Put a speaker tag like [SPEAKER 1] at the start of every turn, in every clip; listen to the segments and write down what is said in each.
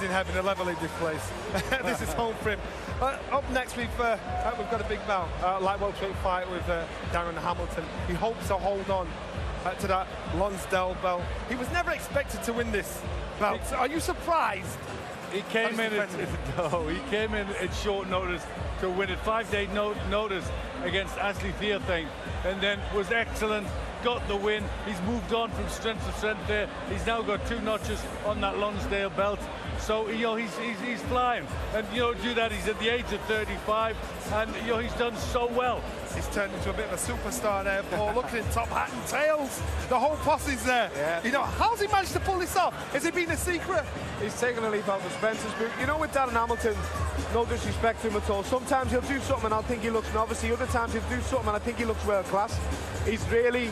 [SPEAKER 1] he's in heaven, a level in this place. This is home for him. Up next, we've got a big bout, light welterweight fight with Darren Hamilton. He hopes to hold on to that Lonsdale belt. He was never expected to win this belt. Are you surprised?
[SPEAKER 2] He came in at short notice to win it. 5-day notice against Ashley Theothane, and then was excellent. Got the win. He's moved on from strength to strength there. He's now got 2 notches on that Lonsdale belt. So, you know, he's flying. And, you know, do that, he's at the age of 35, and, you know, he's done so well.
[SPEAKER 1] He's turned into a bit of a superstar there, Paul. Look at him, top hat and tails. The whole posse's there.
[SPEAKER 3] Yeah.
[SPEAKER 1] You know, how's he managed to pull this off? Has it been a secret?
[SPEAKER 3] He's taken a leap out of Spencer's boot. You know, with Darren Hamilton, no disrespect to him at all, sometimes he'll do something and I'll think he looks novice. Other times he'll do something and I think he looks world class. He's really,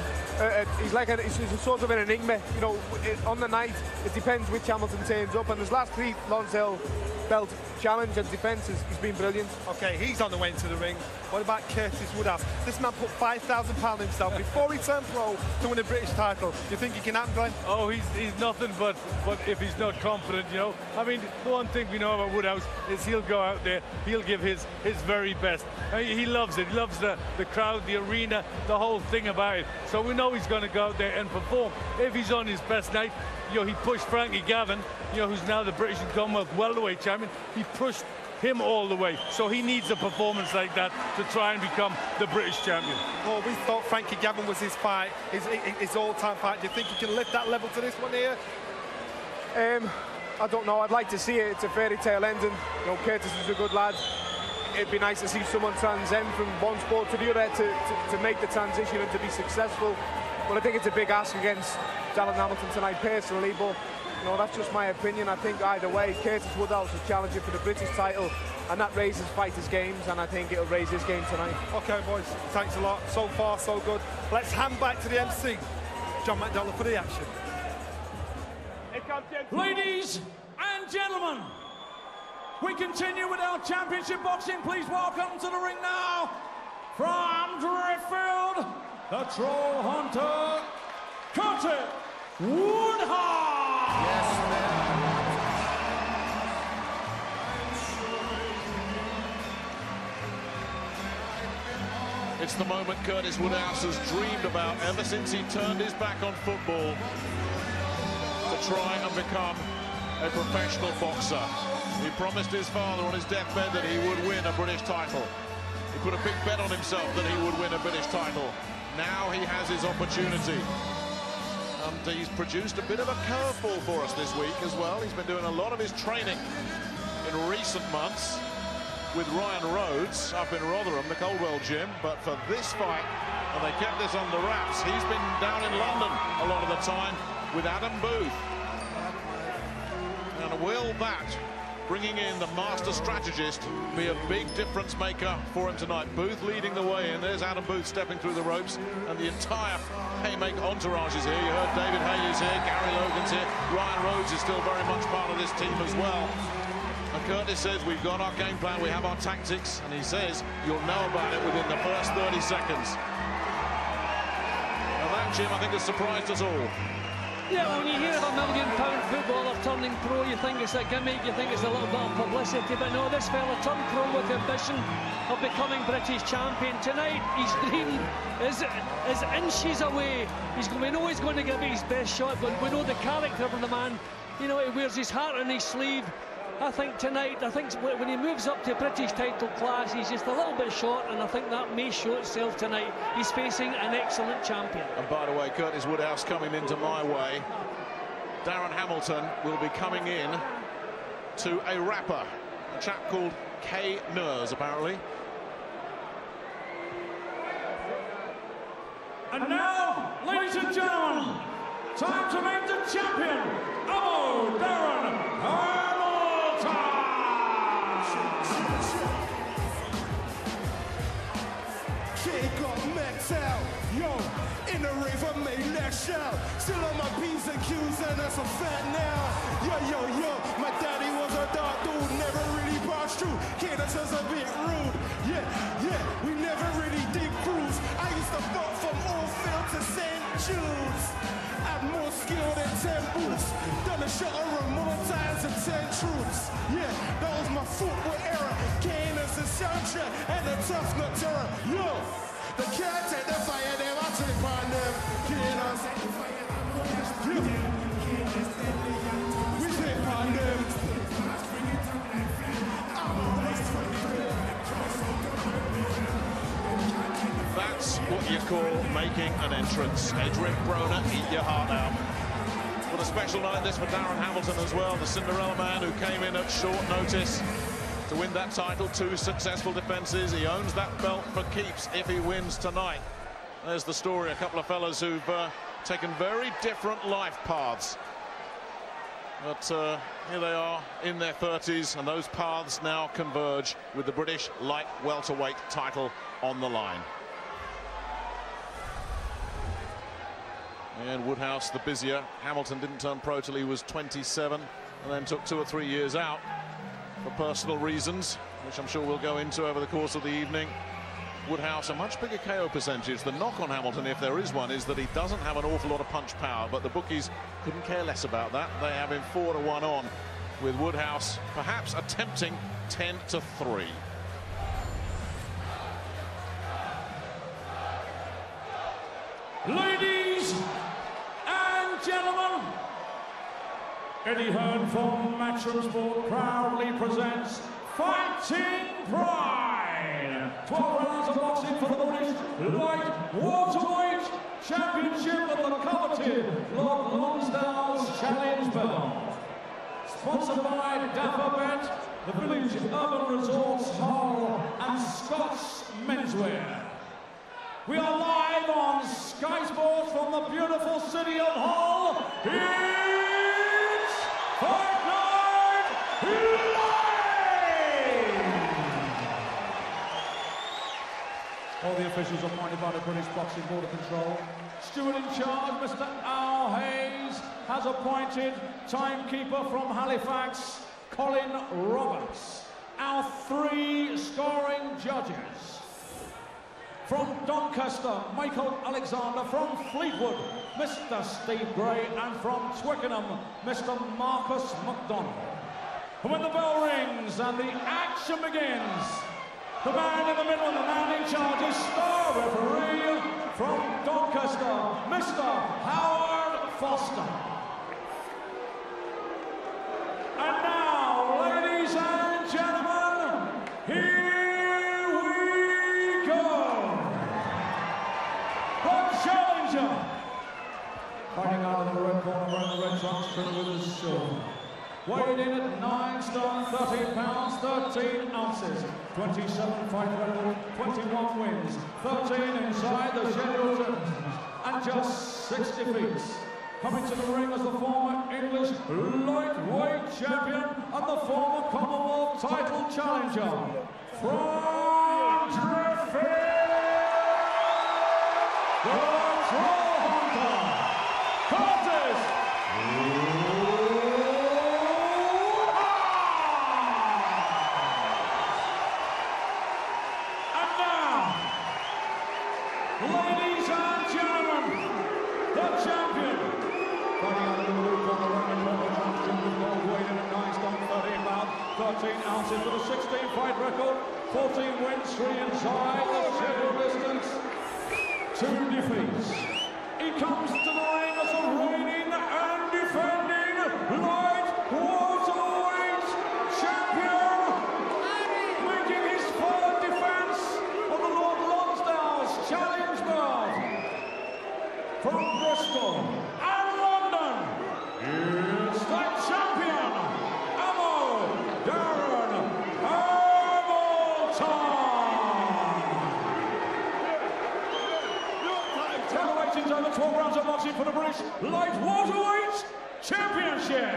[SPEAKER 3] he's a sort of an enigma. You know, on the night, it depends which Hamilton turns up, and his last 3 Lonsdale belt challenge and defences, he's been brilliant.
[SPEAKER 1] Okay, he's on the way into the ring. What about Curtis Woodhouse? This man put £5,000 himself before he turned pro to win a British title. Do you think he can happen, Glenn?
[SPEAKER 2] Oh, he's nothing but if he's not confident, you know. I mean, the one thing we know about Woodhouse is he'll go out there, he'll give his very best. I mean, he loves it. He loves the crowd, the arena, the whole thing about it. So we know he's going to go out there and perform. If he's on his best night, you know, he pushed Frankie Gavin, you know, who's now the British and Commonwealth welterweight champion. He pushed him all the way, so he needs a performance like that to try and become the British champion.
[SPEAKER 1] Well, we thought Frankie Gavin was his fight, his all-time fight. Do you think he can lift that level to this one here?
[SPEAKER 3] I don't know. I'd like to see it. It's a fairy tale ending. You know, Curtis is a good lad. It'd be nice to see someone transcend from one sport to the other to make the transition and to be successful. But I think it's a big ask against Darren Hamilton tonight, personally. But you know, that's just my opinion. I think either way, Curtis Woodhouse is challenging for the British title, and that raises fighters' games, and I think it'll raise his game tonight.
[SPEAKER 1] Okay, boys, thanks a lot. So far, so good. Let's hand back to the MC, John McDonald, for the action.
[SPEAKER 4] Ladies and gentlemen, we continue with our championship boxing. Please welcome to the ring now, from Driffield, the Troll Hunter, Curtis Woodhouse.
[SPEAKER 1] Yes, man.
[SPEAKER 5] It's the moment Curtis Woodhouse has dreamed about ever since he turned his back on football to try and become a professional boxer. He promised his father on his deathbed that he would win a British title. He put a big bet on himself that he would win a British title. Now he has his opportunity. And he's produced a bit of a curveball for us this week as well. He's been doing a lot of his training in recent months with Ryan Rhodes up in Rotherham, the Coldwell gym. But for this fight, and they kept this under wraps, he's been down in London a lot of the time with Adam Booth. And will that, bringing in the master strategist, be a big difference maker for him tonight? Booth leading the way, and there's Adam Booth stepping through the ropes, and the entire Haymaker entourage is here. You heard David Hay is here, Gary Logan's here, Ryan Rhodes is still very much part of this team as well. And Curtis says, we've got our game plan, we have our tactics, and he says you'll know about it within the first 30 seconds. And that, Jim, I think has surprised us all.
[SPEAKER 6] Yeah, when you hear of £1 million footballer turning pro, you think it's a gimmick, you think it's a little bit of publicity, but no, this fella turned pro with the ambition of becoming British champion. Tonight, his dream is inches away. We know he's going to give it his best shot, but we know the character of the man. You know, he wears his heart on his sleeve. I think tonight, when he moves up to British title class, he's just a little bit short, and I think that may show itself tonight. He's facing an excellent champion.
[SPEAKER 5] And by the way, Curtis Woodhouse coming into my way. Darren Hamilton will be coming in to a rapper, a chap called K. Nurs, apparently.
[SPEAKER 4] And now, ladies and gentlemen, time to make the champion, Darren Hamilton.
[SPEAKER 7] Shake up metal, yo, in the rave I made that shout. Still on my P's and Q's and that's a fact now. Yo, my daddy was a dark dude, never really passed through. Cadence was a bit rude. Yeah, we never really did cruise. I used to fuck from Oldfield to St. Jude's. Had more skill than 10 boots. Done a shot of more times than and truths. Yeah, that was my football era. Kane as the soundtrack and the tough nut terror. Yo, the can't take the fire, they want to take on them. Kane as the fire, we take on them.
[SPEAKER 5] That's what you call making an entrance. Adrian Broner, eat your heart out. What a special night this for Darren Hamilton as well, the Cinderella man who came in at short notice to win that title. 2 successful defences. He owns that belt for keeps if he wins tonight. There's the story, a couple of fellas who've taken very different life paths. But here they are in their 30s, and those paths now converge with the British light welterweight title on the line. And Woodhouse the busier. Hamilton didn't turn pro till he was 27 and then took 2 or 3 years out for personal reasons, which I'm sure we'll go into over the course of the evening. Woodhouse a much bigger KO percentage. The knock on Hamilton, if there is one, is that he doesn't have an awful lot of punch power, but the bookies couldn't care less about that. They have him 4-1 on, with Woodhouse perhaps attempting 10-3.
[SPEAKER 4] Ladies and gentlemen, Eddie Hearn from Matchroom Sport proudly presents Fighting Pride. 12 rounds of boxing for the British light welterweight championship of the coveted Lord Lonsdale's Challenge Belt. Sponsored by Dapper Bet, the Village Urban Resorts Hall and Scott's Menswear. We are live on Sky Sports from the beautiful city of Hull. It's Fight Night Live! All the officials appointed by the British Boxing Board of Control. Steward in charge, Mr. Al Hayes, has appointed timekeeper from Halifax, Colin Roberts. Our 3 scoring judges. From Doncaster, Michael Alexander. From Fleetwood, Mr. Steve Gray. And from Twickenham, Mr. Marcus McDonald. And when the bell rings and the action begins, the man in the middle and the man in charge is star referee from Doncaster, Mr. Howard Foster. And now, ladies and gentlemen, here we go. The challenger. Fighting out of the red corner, wearing the red trunks, trimmed with the silver. Weighed in at 9 stone, 13 pounds, 13 ounces. 27 fight record, 21 wins, 13 inside the scheduled terms, and just 6 defeats. Coming to the ring as the former English lightweight champion and the former Commonwealth title challenger, from Driffield, the Troll Hunter, Curtis. Ladies and gentlemen, the champion, fighting out of the blue corner, running purple trunks, trimmed with gold, weighed in at 9 stone, 13 pounds, 13 ounces with a 16-fight record, 14 wins, 3 inside the scheduled distance, 2 defeats. He comes to the ring as a reigning and defending light welterweight champion, making his 3rd defense of the Lord Lonsdale's Challenge Belt. From Bristol and London, it's the champion, Darren Hamilton. Featherweight over 12 rounds of boxing for the British light welterweight championship.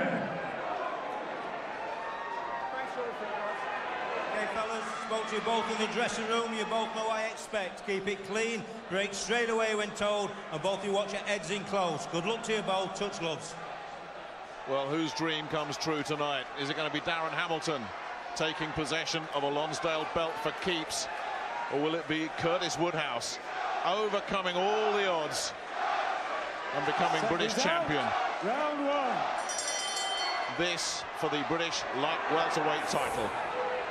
[SPEAKER 8] Okay, fellas, spoke to you both in the dressing room. You both know what I expect. Keep it clean, break straight away when told, and both of you watch your heads in close. Good luck to you both. Touch gloves.
[SPEAKER 5] Well, whose dream comes true tonight? Is it going to be Darren Hamilton taking possession of a Lonsdale belt for keeps, or will it be Curtis Woodhouse overcoming all the odds and becoming British champion?
[SPEAKER 4] Round 1.
[SPEAKER 5] this for the British light welterweight title.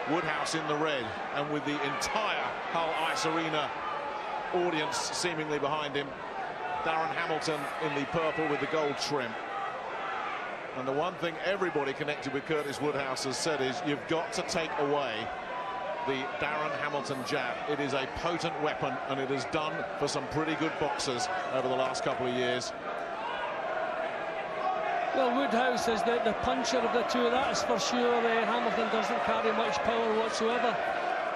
[SPEAKER 5] Woodhouse in the red, and with the entire Hull Ice Arena audience seemingly behind him. Darren Hamilton in the purple with the gold trim. And the one thing everybody connected with Curtis Woodhouse has said is, you've got to take away the Darren Hamilton jab. It is a potent weapon, and it has done for some pretty good boxers over the last couple of years.
[SPEAKER 6] Well, Woodhouse is the puncher of the two, that's for sure. Hamilton doesn't carry much power whatsoever.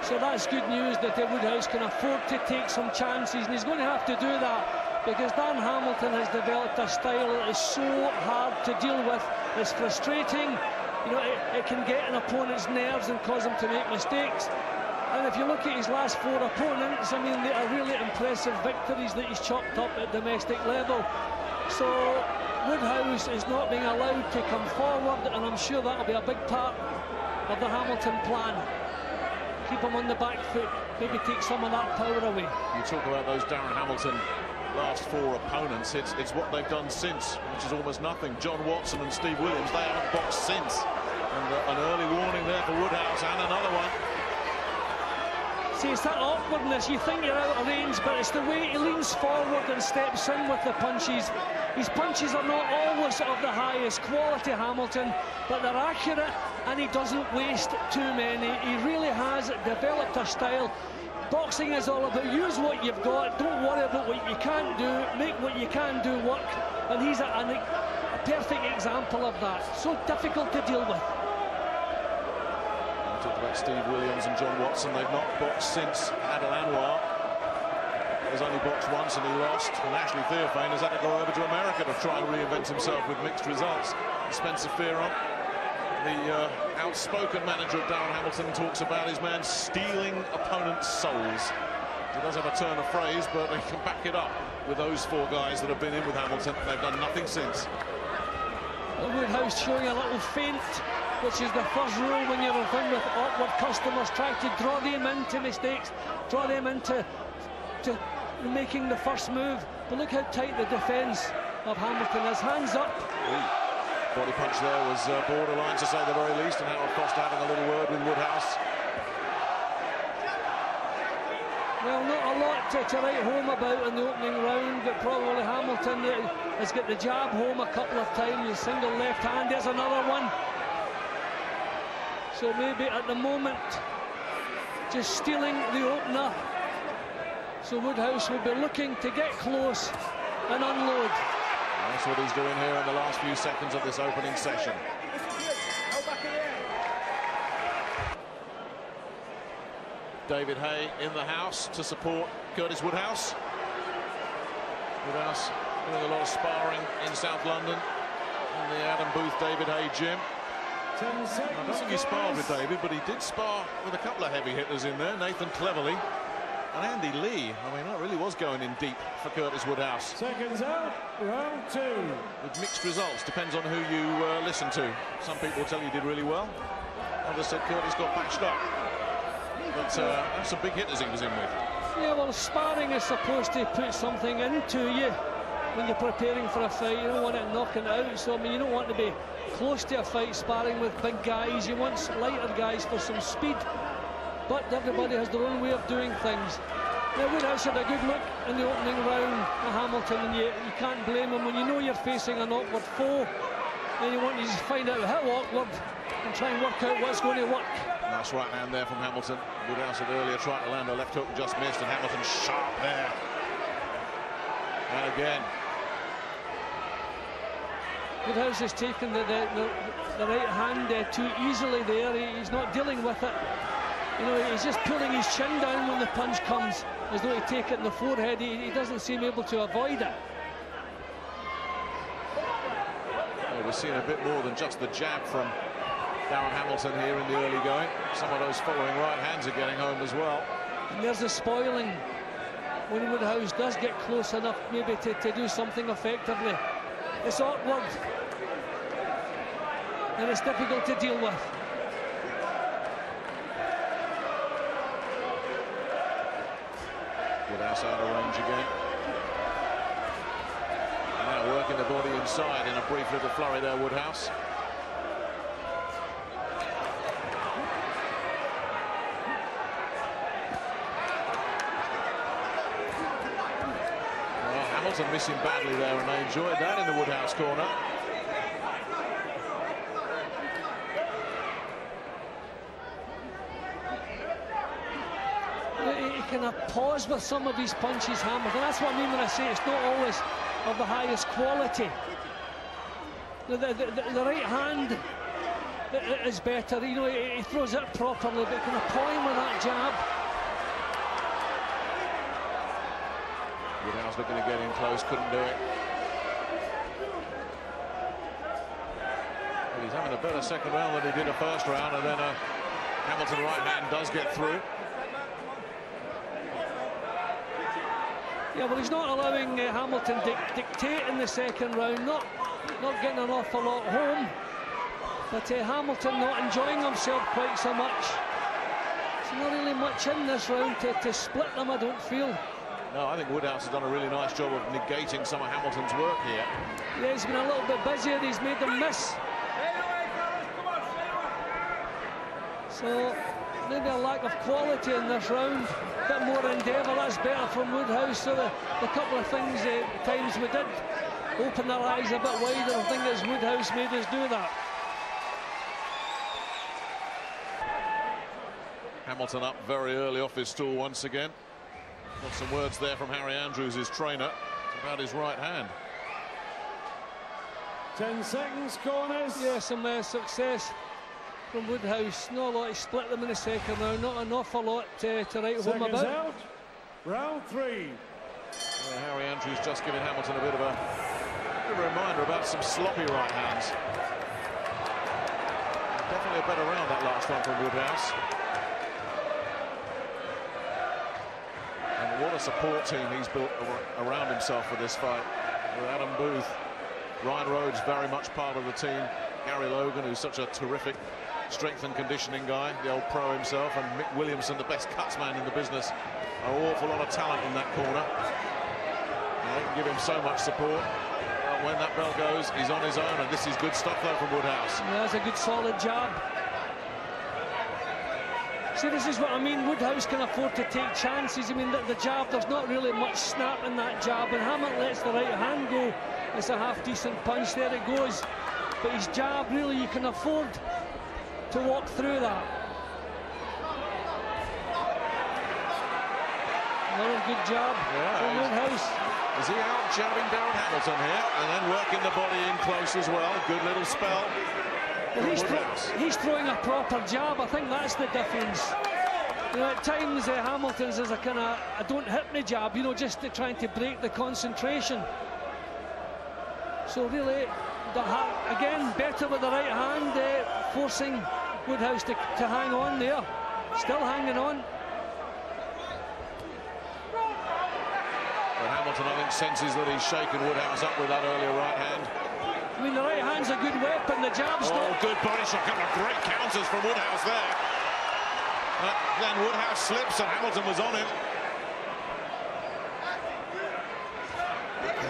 [SPEAKER 6] So that's good news that Woodhouse can afford to take some chances, and he's going to have to do that, because Darren Hamilton has developed a style that is so hard to deal with. It's frustrating. You know, it can get an opponent's nerves and cause him to make mistakes. And if you look at his last 4 opponents, I mean, they are really impressive victories that he's chopped up at domestic level. So Woodhouse is not being allowed to come forward, and I'm sure that'll be a big part of the Hamilton plan. Keep him on the back foot, maybe take some of that power away.
[SPEAKER 5] You talk about those Darren Hamilton last 4 opponents, it's what they've done since, which is almost nothing. John Watson and Steve Williams, they haven't boxed since. And an early warning there for Woodhouse, and another one.
[SPEAKER 6] See, it's that awkwardness. You think you're out of range, but it's the way he leans forward and steps in with the punches. His punches are not always of the highest quality, Hamilton, but they're accurate, and he doesn't waste too many. He really has developed a style. Boxing is all about use what you've got, don't worry about what you can't do, make what you can do work, and he's a perfect example of that. So difficult to deal with.
[SPEAKER 5] I talked about Steve Williams and John Watson. They've not boxed since Adel Anwar. He's only boxed once and he lost, and Ashley Theophane has had to go over to America to try and reinvent himself with mixed results. Spencer Fearon, the outspoken manager of Darren Hamilton, talks about his man stealing opponents' souls. He does have a turn of phrase, but he can back it up with those 4 guys that have been in with Hamilton. They've done nothing since.
[SPEAKER 6] Woodhouse showing a little feint, which is the first rule when you're in with awkward customers. Try to draw them into mistakes, draw them into making the first move. But look how tight the defence of Hamilton is. Hands up.
[SPEAKER 5] Body punch there was borderline, to say the very least, and Howard Foster having a little word with Woodhouse.
[SPEAKER 6] Well, not a lot to write home about in the opening round, but probably Hamilton has got the jab home a couple of times. A single left hand, there's another one. So maybe at the moment, just stealing the opener. So Woodhouse will be looking to get close and unload.
[SPEAKER 5] That's what he's doing here in the last few seconds of this opening session. David Hay in the house to support Curtis Woodhouse. Woodhouse doing a lot of sparring in South London in the Adam Booth David Hay gym. I don't think he sparred with David, but he did spar with a couple of heavy hitters in there. Nathan Cleverly and Andy Lee. I mean, that really was going in deep for Curtis Woodhouse.
[SPEAKER 4] Seconds out, round 2.
[SPEAKER 5] With mixed results, depends on who you listen to. Some people tell you did really well. Others said Curtis got patched up. But that's some big hitters he was in with.
[SPEAKER 6] Yeah, well, sparring is supposed to put something into you when you're preparing for a fight. You don't want it knocking out. So, I mean, you don't want to be close to a fight sparring with big guys. You want lighter guys for some speed. But everybody has their own way of doing things. Now, Woodhouse had a good look in the opening round at Hamilton, and you can't blame him. When you know you're facing an awkward foe, and you want to just find out how awkward and try and work out what's going to work.
[SPEAKER 5] Nice right hand there from Hamilton. Woodhouse had earlier tried to land a left hook and just missed, and Hamilton sharp there. And again.
[SPEAKER 6] Woodhouse has taken the right hand too easily there. He's not dealing with it. You know, he's just pulling his chin down when the punch comes, as though he'd take it in the forehead. He doesn't seem able to avoid it.
[SPEAKER 5] Well, we're seeing a bit more than just the jab from Darren Hamilton here in the early going. Some of those following right hands are getting home as well.
[SPEAKER 6] And there's a spoiling when Woodhouse does get close enough maybe to do something effectively. It's awkward, and it's difficult to deal with.
[SPEAKER 5] Woodhouse out of range again. And now working the body inside in a brief little flurry there, Woodhouse. Hamilton missing badly there, and they enjoyed that in the Woodhouse corner.
[SPEAKER 6] He kind of pause with some of his punches, Hamilton. That's what I mean when I say it's not always of the highest quality. The right hand is better, you know, he throws it properly, but kind of pawing with that jab.
[SPEAKER 5] Woodhouse looking to get in close, couldn't do it. But he's having a better second round than he did a first round, and then a Hamilton right hand does get through.
[SPEAKER 6] Yeah, well, he's not allowing Hamilton dictate in the second round, not getting an awful lot home. But Hamilton not enjoying himself quite so much. There's not really much in this round to split them, I don't feel.
[SPEAKER 5] No, I think Woodhouse has done a really nice job of negating some of Hamilton's work here.
[SPEAKER 6] Yeah, he's been a little bit busier, he's made them miss. So, maybe a lack of quality in this round. A bit more endeavour, that's better from Woodhouse. So the couple of things, times we did open their eyes a bit wider, I think it's Woodhouse made us do that.
[SPEAKER 5] Hamilton up very early off his stool once again. Got some words there from Harry Andrews, his trainer, about his right hand.
[SPEAKER 4] 10 seconds, corners.
[SPEAKER 6] Yeah, some success from Woodhouse. Not a lot to split them in the second round, not an awful lot to write home about.
[SPEAKER 4] Out. Round 3.
[SPEAKER 5] Well, Harry Andrews just giving Hamilton a bit of a reminder about some sloppy right hands. Definitely a better round, that last one from Woodhouse. And what a support team he's built around himself for this fight. With Adam Booth, Ryan Rhodes very much part of the team, Gary Logan, who's such a terrific strength and conditioning guy, the old pro himself, and Mick Williamson, the best cutsman in the business. An awful lot of talent in that corner. And they can give him so much support. When that bell goes, he's on his own, and this is good stuff though from Woodhouse.
[SPEAKER 6] Yeah, that's a good solid jab. See, this is what I mean, Woodhouse can afford to take chances. I mean, the jab, there's not really much snap in that jab, and Hamilton lets the right hand go. It's a half-decent punch, there it goes. But his jab, really, you can afford to walk through that. Another good jab from Woodhouse.
[SPEAKER 5] Is he out jabbing Darren Hamilton here, and then working the body in close as well? Good little spell.
[SPEAKER 6] Well, he's throwing a proper jab. I think that's the difference. You know, at times Hamilton's is a kind of a don't hit me jab, you know, just trying to break the concentration. So really, again, better with the right hand, forcing Woodhouse to hang on there. Still hanging on.
[SPEAKER 5] But Hamilton, I think, senses that he's shaken Woodhouse up with that earlier right hand.
[SPEAKER 6] I mean, the right hand's a good weapon, the jab's not.
[SPEAKER 5] Good body shot, a couple of great counters from Woodhouse there. Then Woodhouse slips and Hamilton was on him.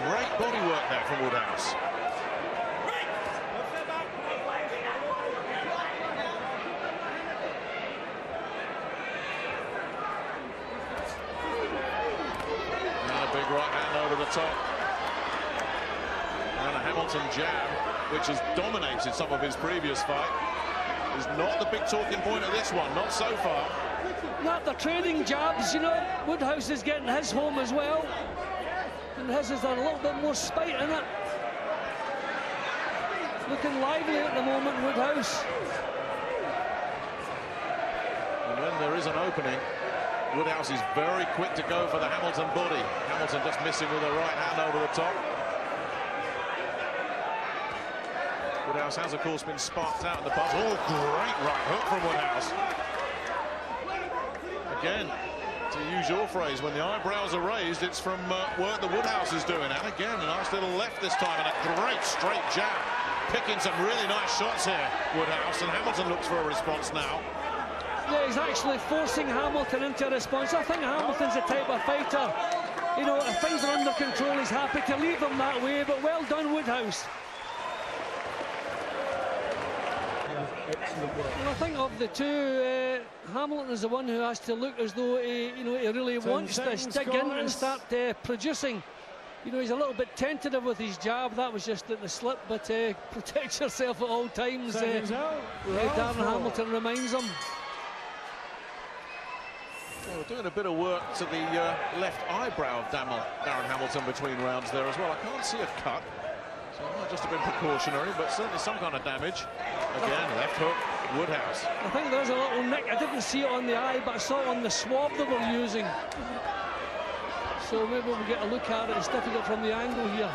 [SPEAKER 5] Great body work there from Woodhouse. And a big right hand over the top. And a Hamilton jab, which has dominated some of his previous fight, is not the big talking point of this one, not so far.
[SPEAKER 6] Not the trading jabs, you know. Woodhouse is getting his home as well. And his is a little bit more spite in it. Looking lively at the moment, Woodhouse.
[SPEAKER 5] And when there is an opening, Woodhouse is very quick to go for the Hamilton body. Hamilton just missing with a right hand over the top. Woodhouse has, of course, been sparked out in the buzz. Oh, great right hook from Woodhouse. Again, to use your phrase, when the eyebrows are raised, it's from work that Woodhouse is doing. And again, a nice little left this time, and a great straight jab. Picking some really nice shots here, Woodhouse, and Hamilton looks for a response now.
[SPEAKER 6] Yeah, he's actually forcing Hamilton into a response. I think Hamilton's the type of fighter, you know, if things are under control, he's happy to leave them that way, but well done, Woodhouse. Well, I think of the two, Hamilton is the one who has to look as though he really wants to dig in and start producing You know, he's a little bit tentative with his jab. That was just at the slip, but protect yourself at all times. Darren Hamilton reminds him.
[SPEAKER 5] Yeah, we're doing a bit of work to the left eyebrow of Darren Hamilton between rounds there as well. I can't see a cut, so it might just have been precautionary, but certainly some kind of damage. Again, left hook, Woodhouse.
[SPEAKER 6] I think there's a little nick. I didn't see it on the eye, but I saw it on the swab they were using. So maybe we'll get a look at it. It's difficult from the angle here.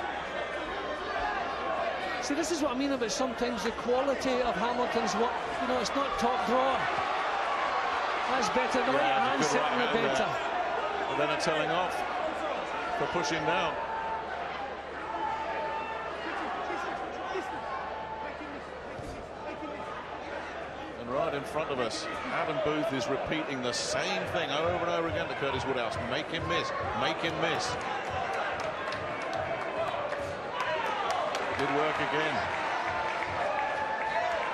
[SPEAKER 6] See, this is what I mean about sometimes the quality of Hamilton's work. You know, it's not top draw. That's better. The right hand certainly better.
[SPEAKER 5] And then a telling off for pushing down. And right in front of us, Adam Booth is repeating the same thing over and over again to Curtis Woodhouse. Make him miss. Make him miss. Good work again.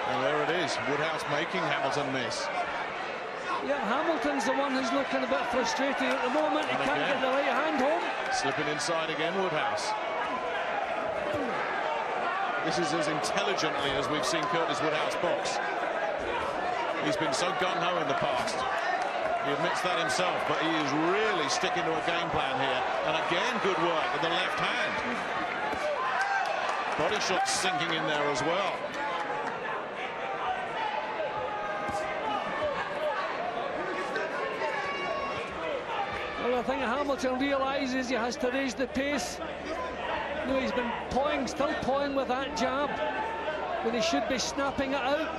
[SPEAKER 5] And there it is. Woodhouse making Hamilton miss.
[SPEAKER 6] Yeah, Hamilton's the one who's looking a bit frustrated at the moment. He can't get the right hand home.
[SPEAKER 5] Slipping inside again, Woodhouse. This is as intelligently as we've seen Curtis Woodhouse box. He's been so gung-ho in the past. He admits that himself, but he is really sticking to a game plan here. And again, good work with the left hand. Body shot sinking in there as well.
[SPEAKER 6] Well, I think Hamilton realises he has to raise the pace. You know, he's been pawing, still pawing with that jab, when he should be snapping it out.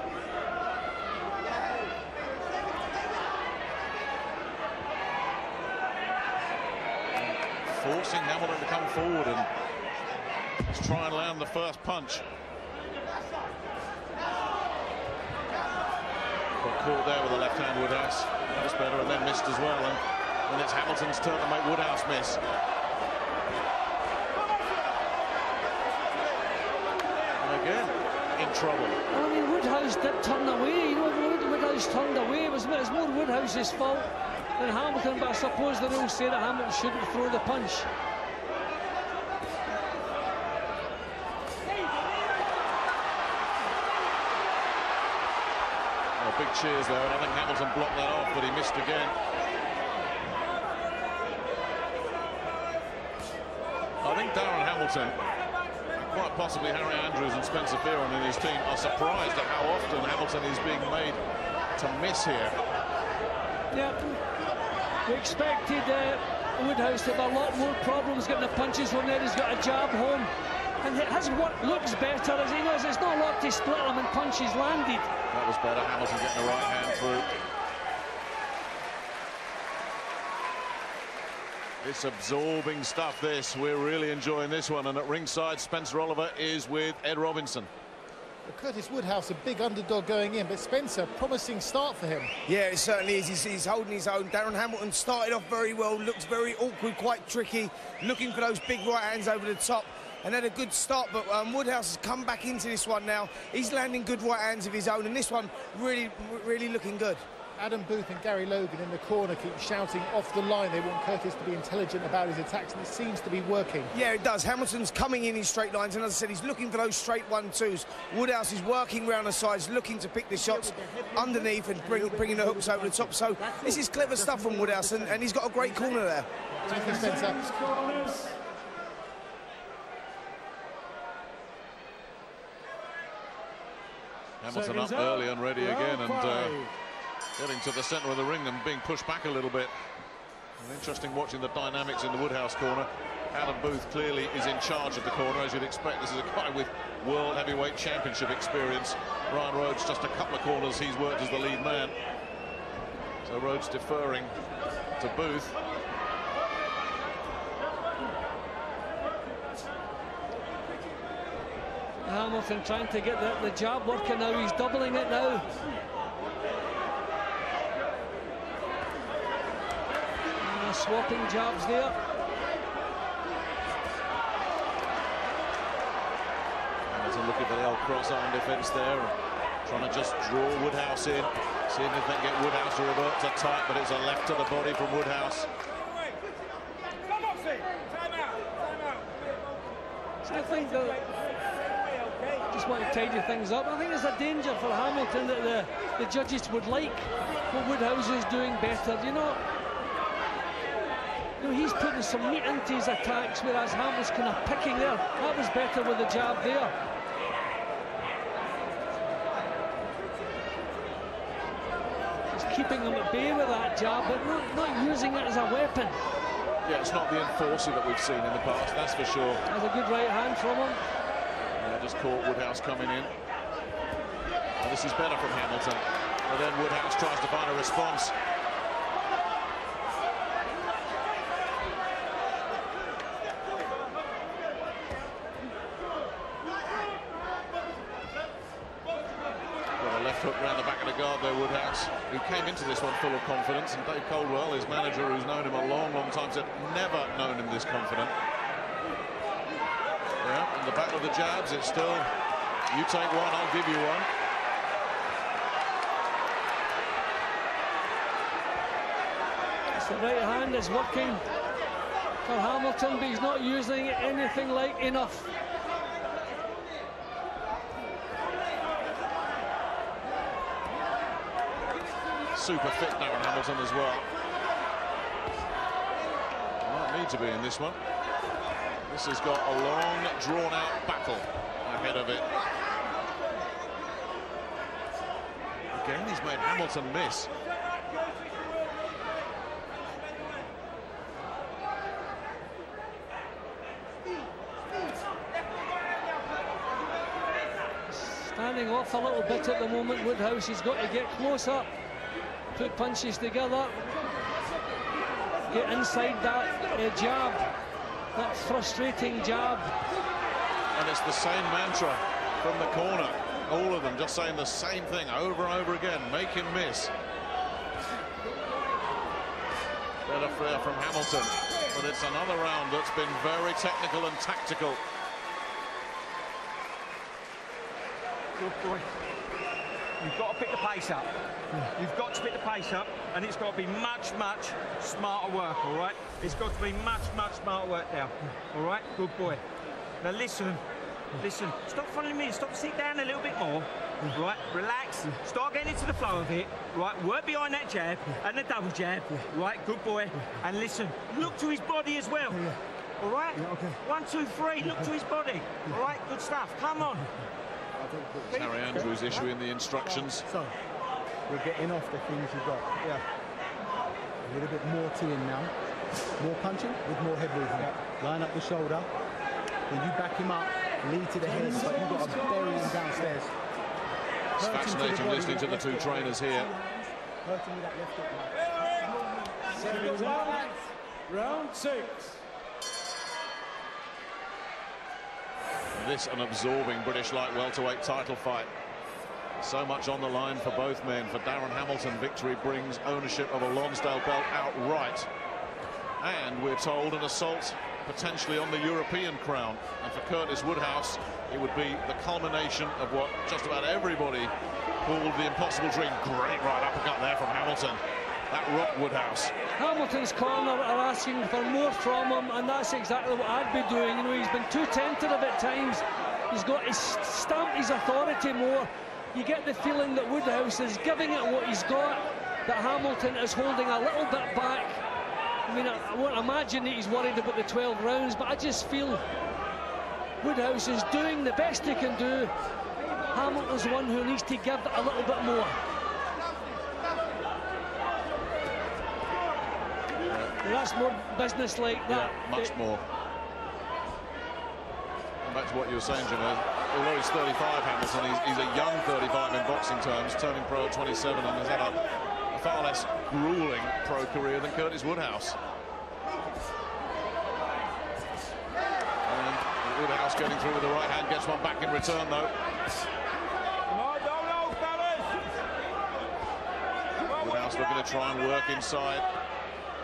[SPEAKER 5] Forcing Hamilton to come forward and let's try and land the first punch. Got caught there with the left hand, Woodhouse. That was better, and then missed as well. And it's Hamilton's turn to make Woodhouse miss. And again, in trouble.
[SPEAKER 6] I mean, Woodhouse did turn away. You know, Woodhouse turned away. It was more Woodhouse's fault than Hamilton, but I suppose the rules say that Hamilton shouldn't throw the punch.
[SPEAKER 5] Oh, big cheers there, and I think Hamilton blocked that off, but he missed again. I think Darren Hamilton, quite possibly Harry Andrews and Spencer Fearon in his team, are surprised at how often Hamilton is being made to miss here.
[SPEAKER 6] Yeah, we expected Woodhouse to have a lot more problems getting the punches from there. He's got a jab home, and his work looks better, as he knows. It's not a lot to split him when punches landed.
[SPEAKER 5] That was better. Hamilton getting the right hand through. It's absorbing stuff, this. We're really enjoying this one. And at ringside, Spencer Oliver is with Ed Robinson.
[SPEAKER 9] Well, Curtis Woodhouse, a big underdog going in, but Spencer, promising start for him.
[SPEAKER 10] Yeah, it certainly is. He's holding his own. Darren Hamilton started off very well, looked very awkward, quite tricky, looking for those big right hands over the top, and had a good start, but Woodhouse has come back into this one now. He's landing good right hands of his own, and this one really looking good.
[SPEAKER 9] Adam Booth and Gary Logan in the corner keep shouting off the line. They want Curtis to be intelligent about his attacks, and it seems to be working. Yeah, it does. Hamilton's coming in straight lines, and as I said, he's looking for those straight 1-2s. Woodhouse is working round the sides, looking to pick the shots underneath and bringing the hooks over the top. So this is clever stuff from Woodhouse, and he's got a great corner there. Thank you, Spencer.
[SPEAKER 5] Hamilton up early and ready again, and getting to the centre of the ring and being pushed back a little bit. And interesting watching the dynamics in the Woodhouse corner. Adam Booth clearly is in charge of the corner, as you'd expect. This is a guy with World Heavyweight Championship experience. Ryan Rhodes, just a couple of corners he's worked as the lead man. So Rhodes deferring to Booth.
[SPEAKER 6] Hamilton trying to get the jab working now. He's doubling it now. Swapping jabs there.
[SPEAKER 5] Hamilton looking for the old cross-arm defence there, and trying to just draw Woodhouse in, seeing if they can get Woodhouse to revert to tight, but it's a left to the body from Woodhouse.
[SPEAKER 6] I think that just want to tidy things up. I think there's a danger for Hamilton that the judges would like what Woodhouse is doing better. You know, he's putting some meat into his attacks, whereas Hamilton's kind of picking there. That was better with the jab there. He's keeping him at bay with that jab, but not using it as a weapon.
[SPEAKER 5] Yeah, it's not the enforcer that we've seen in the past, that's for sure.
[SPEAKER 6] That's a good right hand from him.
[SPEAKER 5] Yeah, just caught Woodhouse coming in. And this is better from Hamilton. But then Woodhouse tries to find a response. Left hook round the back of the guard there, Woodhouse, who came into this one full of confidence, and Dave Coldwell, his manager, who's known him a long, long time, said never known him this confident. Yeah, in the battle of the jabs, it's still, you take one, I'll give you one.
[SPEAKER 6] The right hand is working for Hamilton, but he's not using it anything like enough.
[SPEAKER 5] Super fit Darren Hamilton as well. Might need to be in this one. This has got a long, drawn-out battle ahead of it. Again, he's made Hamilton miss.
[SPEAKER 6] Standing off a little bit at the moment, Woodhouse. He's got to get closer. Put punches together, get inside that jab, that frustrating jab.
[SPEAKER 5] And it's the same mantra from the corner. All of them just saying the same thing over and over again. Make him miss. Better flair from Hamilton, but it's another round that's been very technical and tactical.
[SPEAKER 11] Good boy. You've got to pick the pace up. You've got to pick the pace up, and it's got to be much, much smarter work, all right? It's got to be much, much smarter work now, all right? Good boy. Now listen, stop following me, stop, sit down a little bit more, right? Relax, start getting into the flow of it, right? Work behind that jab and the double jab, right? Good boy. And listen, look to his body as well, all right? 1, 2, 3, look to his body, all right? Good stuff, come on.
[SPEAKER 5] Harry Andrews issuing the instructions.
[SPEAKER 12] So, we're getting off the things you've got. Yeah. A little bit more to him now. More punching with more head movement. Line up the shoulder. When you back him up, lead to the head, but you've got to bury him downstairs.
[SPEAKER 5] It's fascinating listening to the two trainers here.
[SPEAKER 12] Hurting with that left hook.
[SPEAKER 4] Round 6.
[SPEAKER 5] This an absorbing British light welterweight title fight. So much on the line for both men. For Darren Hamilton, victory brings ownership of a Lonsdale belt outright. And we're told an assault potentially on the European crown. And for Curtis Woodhouse, it would be the culmination of what just about everybody called the impossible dream. Great right uppercut there from Hamilton. That rocked Woodhouse.
[SPEAKER 6] Hamilton's corner are asking for more from him, and that's exactly what I'd be doing. You know, he's been too tentative at times. He's got to stamp his authority more. You get the feeling that Woodhouse is giving it what he's got, that Hamilton is holding a little bit back. I mean, I won't imagine that he's worried about the 12 rounds, but I just feel Woodhouse is doing the best he can do. Hamilton's one who needs to give a little bit more. That's more business-like, that.
[SPEAKER 5] Yeah, much more. And back to what you were saying, Jim, although he's 35, Hamilton, he's a young 35 in boxing terms, turning pro at 27, and has had a far less grueling pro career than Curtis Woodhouse. And Woodhouse getting through with the right hand, gets one back in return, though. Woodhouse looking to try and work inside,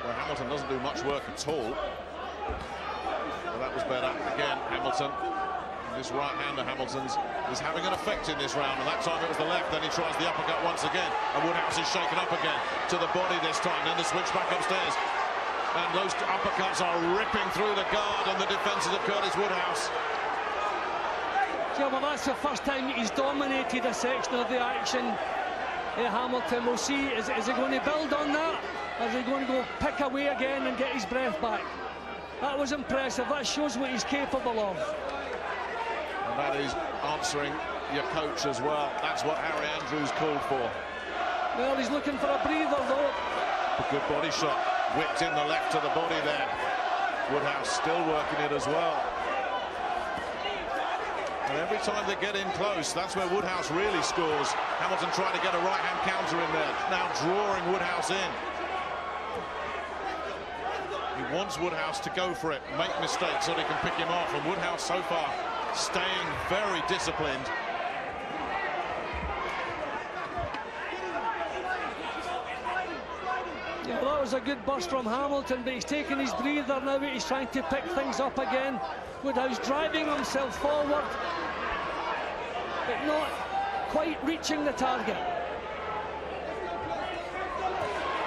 [SPEAKER 5] where Hamilton doesn't do much work at all. But that was better. Again, Hamilton, this right-hander Hamilton's is having an effect in this round, and that time it was the left, then he tries the uppercut once again, and Woodhouse is shaken up again to the body this time, then the switch back upstairs. And those uppercuts are ripping through the guard and the defences of Curtis Woodhouse.
[SPEAKER 6] Yeah, well, that's the first time he's dominated a section of the action. Hamilton, we'll see, is he going to build on that? Or is he going to go pick away again and get his breath back? That was impressive. That shows what he's capable of.
[SPEAKER 5] And that is answering your coach as well. That's what Harry Andrews called for.
[SPEAKER 6] Well, he's looking for a breather, though.
[SPEAKER 5] A good body shot. Whipped in the left to the body there. Woodhouse still working it as well. And every time they get in close, that's where Woodhouse really scores. Hamilton trying to get a right-hand counter in there. Now drawing Woodhouse in. He wants Woodhouse to go for it, make mistakes so they can pick him off. And Woodhouse so far staying very disciplined.
[SPEAKER 6] Yeah, well, that was a good burst from Hamilton, but he's taking his breather now. He's trying to pick things up again. Woodhouse driving himself forward, but not quite reaching the target.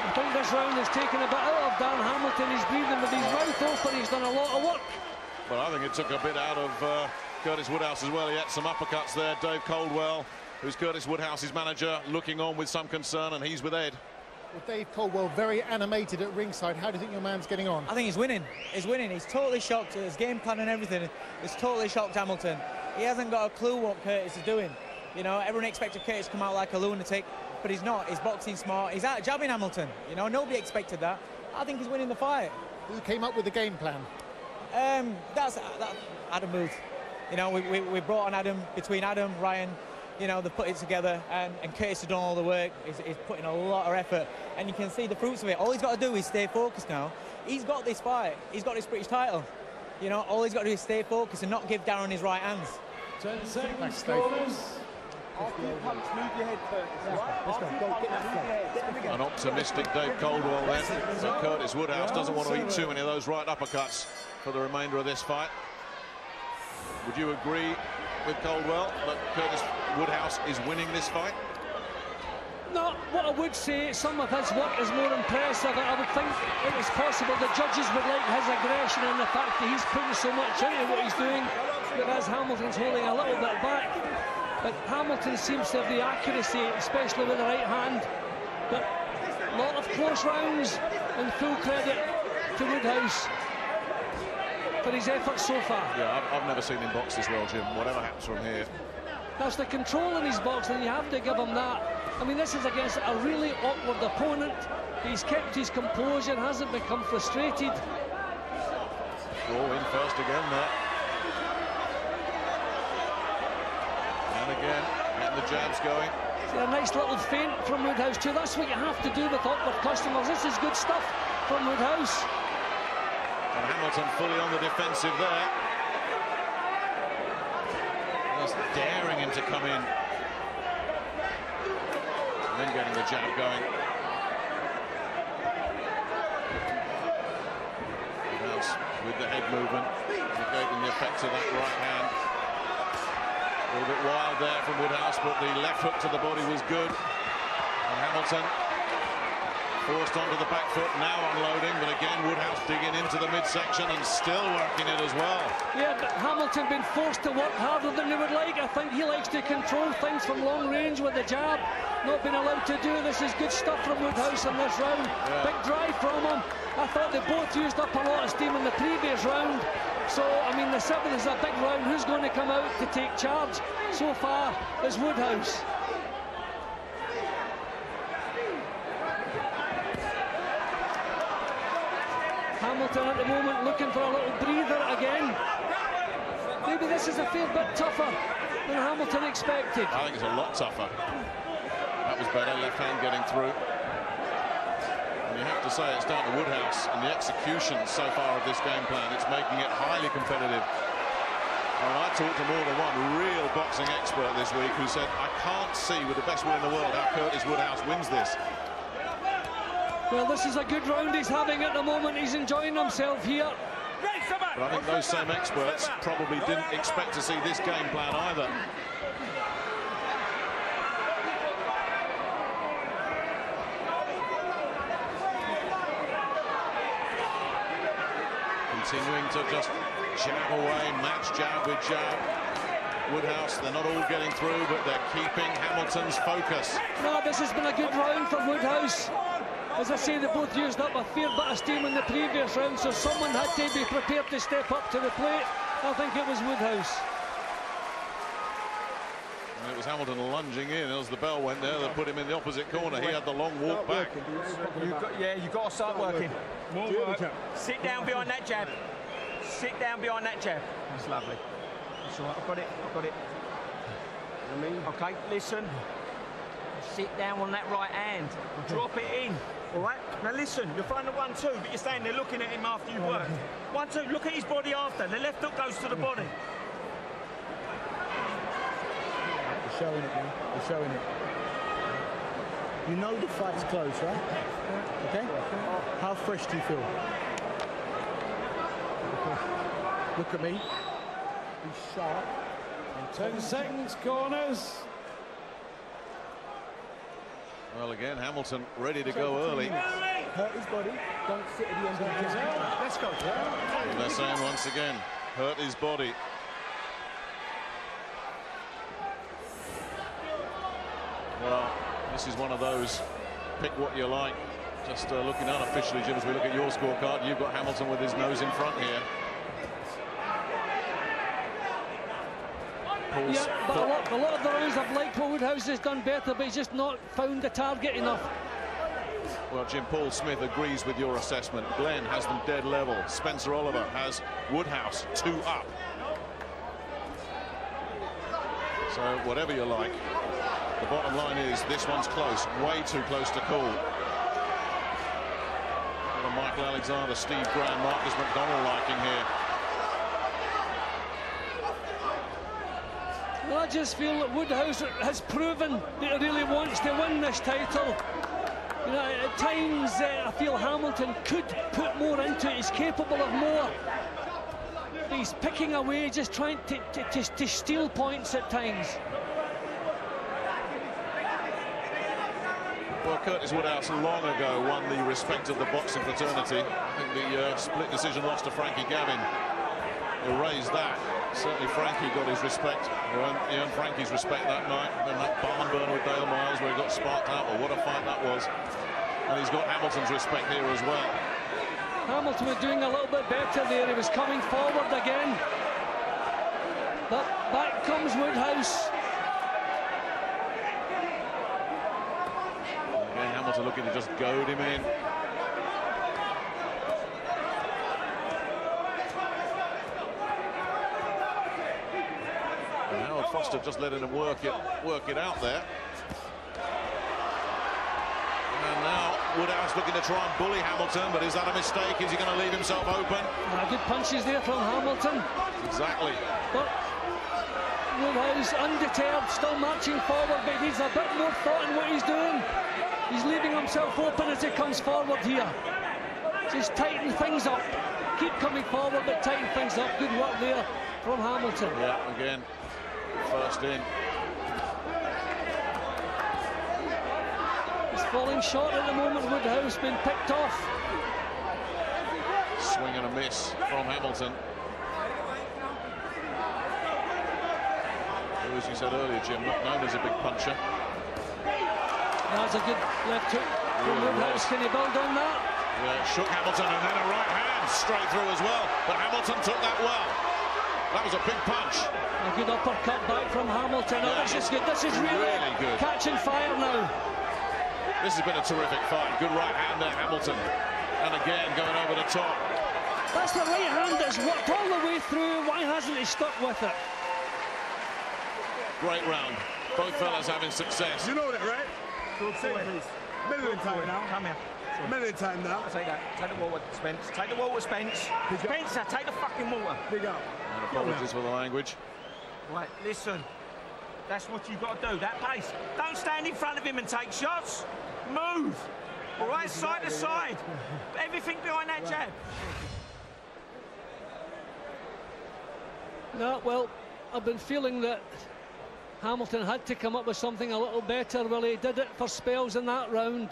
[SPEAKER 6] I think this round has taken a bit out of Darren Hamilton. He's breathing with his mouth open. He's done a lot of work.
[SPEAKER 5] Well, I think it took a bit out of Curtis Woodhouse as well. He had some uppercuts there. Dave Caldwell, who's Curtis Woodhouse's manager, looking on with some concern, and he's with Ed.
[SPEAKER 9] Well, Dave Caldwell very animated at ringside. How do you think your man's getting on?
[SPEAKER 13] I think he's winning. He's winning. He's totally shocked. His game plan and everything is totally shocked Hamilton. He hasn't got a clue what Curtis is doing. You know, everyone expected Curtis to come out like a lunatic, but he's not. He's boxing smart. He's out jabbing Hamilton. You know, nobody expected that. I think he's winning the fight.
[SPEAKER 9] Who came up with the game plan?
[SPEAKER 13] That's Adam Booth. You know, we brought on Adam, between Adam, Ryan, you know, they put it together, and Curtis has done all the work. He's putting a lot of effort, and you can see the fruits of it. All he's got to do is stay focused now. He's got this fight. He's got this British title. You know, all he's got to do is stay focused and not give Darren his right hands.
[SPEAKER 4] 10 seconds, scores.
[SPEAKER 5] An optimistic Dave Caldwell then. So Curtis Woodhouse doesn't want to eat too many of those right uppercuts for the remainder of this fight. Would you agree with Caldwell that Curtis Woodhouse is winning this fight?
[SPEAKER 6] No, what I would say, some of his work is more impressive. I would think it was possible the judges would like his aggression and the fact that he's putting so much into what he's doing, whereas Hamilton's holding a little bit back. But Hamilton seems to have the accuracy, especially with the right hand. But a lot of close rounds, and full credit to Woodhouse for his efforts so far.
[SPEAKER 5] Yeah, I've never seen him box this well, Jim, whatever happens from here.
[SPEAKER 6] That's the control in his boxing, you have to give him that. I mean, this is against a really awkward opponent. He's kept his composure, hasn't become frustrated.
[SPEAKER 5] Throw in first again there. And again, getting the jabs going.
[SPEAKER 6] See, a nice little feint from Woodhouse too. That's what you have to do with awkward customers. This is good stuff from Woodhouse.
[SPEAKER 5] And Hamilton fully on the defensive there. Just daring him to come in. And then getting the jab going. Woodhouse with the head movement, negating the effects of that right hand. A little bit wild there from Woodhouse, but the left hook to the body was good. And Hamilton forced onto the back foot, now unloading, but again Woodhouse digging into the midsection and still working it as well.
[SPEAKER 6] Yeah, but Hamilton been forced to work harder than he would like. I think he likes to control things from long range with the jab. Not been allowed to do. This is good stuff from Woodhouse in this round. Yeah. Big drive from him. I thought they both used up a lot of steam in the previous round. So, I mean, the 7th is a big round. Who's going to come out to take charge? So far, it's Woodhouse. Hamilton at the moment looking for a little breather again. Maybe this is a fair bit tougher than Hamilton expected.
[SPEAKER 5] I think it's a lot tougher. That was better, left hand getting through. And you have to say it's down to Woodhouse and the execution so far of this game plan. It's making it highly competitive. And I talked to more than one real boxing expert this week who said, I can't see with the best will in the world how Curtis Woodhouse wins this.
[SPEAKER 6] Well, this is a good round he's having at the moment. He's enjoying himself here.
[SPEAKER 5] But I think those same experts probably didn't expect to see this game plan either. Continuing to just jab away, match jab with jab. Woodhouse. They're not all getting through, but they're keeping Hamilton's focus.
[SPEAKER 6] No, this has been a good round for Woodhouse. As I say, they both used up a fair bit of steam in the previous round, so someone had to be prepared to step up to the plate. I think it was Woodhouse.
[SPEAKER 5] And it was Hamilton lunging in as the bell went there. They put him in the opposite corner. He had the long walk back.
[SPEAKER 11] You've got to start working. More work. Sit down behind that jab. Sit down behind that jab. That's lovely. That's all right. I've got it. I've got it. Okay, listen. Sit down on that right hand. Drop it in. All right? Now listen, you're throwing the 1-2, but you're standing there looking at him after you've worked. 1-2, look at his body after. The left hook goes to the body.
[SPEAKER 12] They're showing it, man. They're showing it. You know the fight's close, right? Okay? How fresh do you feel? Look at me. Be sharp.
[SPEAKER 4] 10 seconds, corners.
[SPEAKER 5] Well, again, Hamilton ready to go early.
[SPEAKER 12] Hurt his body. Don't sit at the end of the jab. Let's go.
[SPEAKER 5] And they're saying once again, hurt his body. Well, this is one of those pick what you like. Just looking unofficially, Jim, as we look at your scorecard, you've got Hamilton with his nose in front here.
[SPEAKER 6] Yeah, but a lot of the rounds I've liked what Woodhouse has done better, but he's just not found the target enough.
[SPEAKER 5] Well, Jim, Paul Smith agrees with your assessment. Glenn has them dead level. Spencer Oliver has Woodhouse 2 up. So whatever you like, the bottom line is this one's close, way too close to call. Michael Alexander, Steve Graham, Marcus McDonald liking here.
[SPEAKER 6] Well, I just feel that Woodhouse has proven that he really wants to win this title. You know, at times I feel Hamilton could put more into it. He's capable of more. He's picking away, just trying to steal points at times.
[SPEAKER 5] Well, Curtis Woodhouse long ago won the respect of the boxing fraternity. I think the split decision loss to Frankie Gavin erased that. Certainly Frankie got his respect. He earned Frankie's respect that night. And then that barn burn with Dale Miles where he got sparked out. Well, what a fight that was. And he's got Hamilton's respect here as well.
[SPEAKER 6] Hamilton was doing a little bit better there. He was coming forward again. But back comes Woodhouse.
[SPEAKER 5] Again, Hamilton looking to just goad him in. And Howard Foster just letting him work it out there. And now Woodhouse looking to try and bully Hamilton, but is that a mistake? Is he going to leave himself open?
[SPEAKER 6] Good punches there from Hamilton.
[SPEAKER 5] Exactly.
[SPEAKER 6] But Woodhouse undeterred, still marching forward, but he needs a bit more thought in what he's doing. He's leaving himself open as he comes forward here. Just tighten things up. Keep coming forward, but tighten things up. Good work there from Hamilton.
[SPEAKER 5] Yeah, again, first in.
[SPEAKER 6] He's falling short at the moment. Woodhouse been picked off.
[SPEAKER 5] Swing and a miss from Hamilton. Who, as you said earlier, Jim, not known as a big puncher.
[SPEAKER 6] That's a good left hook from Woodhouse. Can he build on that?
[SPEAKER 5] Yeah, shook Hamilton and then a right hand straight through as well. But Hamilton took that well. That was a big punch.
[SPEAKER 6] A good uppercut back from Hamilton. Oh, this is good. This is really
[SPEAKER 5] good.
[SPEAKER 6] Catching fire now.
[SPEAKER 5] This has been a terrific fight. Good right hand there, Hamilton. And again, going over the top.
[SPEAKER 6] That's the right hand that's worked all the way through. Why hasn't he stuck with it?
[SPEAKER 5] Great round. Both fellas having success.
[SPEAKER 7] You know that, right? Say it, please. Million time now.
[SPEAKER 11] Come here.
[SPEAKER 7] Million time now.
[SPEAKER 11] I'll take that. Take the water, Spence. Take the water, Spence. Spencer, take the fucking water.
[SPEAKER 7] Big up.
[SPEAKER 5] And apologies for the language.
[SPEAKER 11] Right, listen. That's what you've got to do, that pace. Don't stand in front of him and take shots. Move. All right, side to side. Everything behind that jab.
[SPEAKER 6] No, well, I've been feeling that Hamilton had to come up with something a little better. Well, he did it for spells in that round,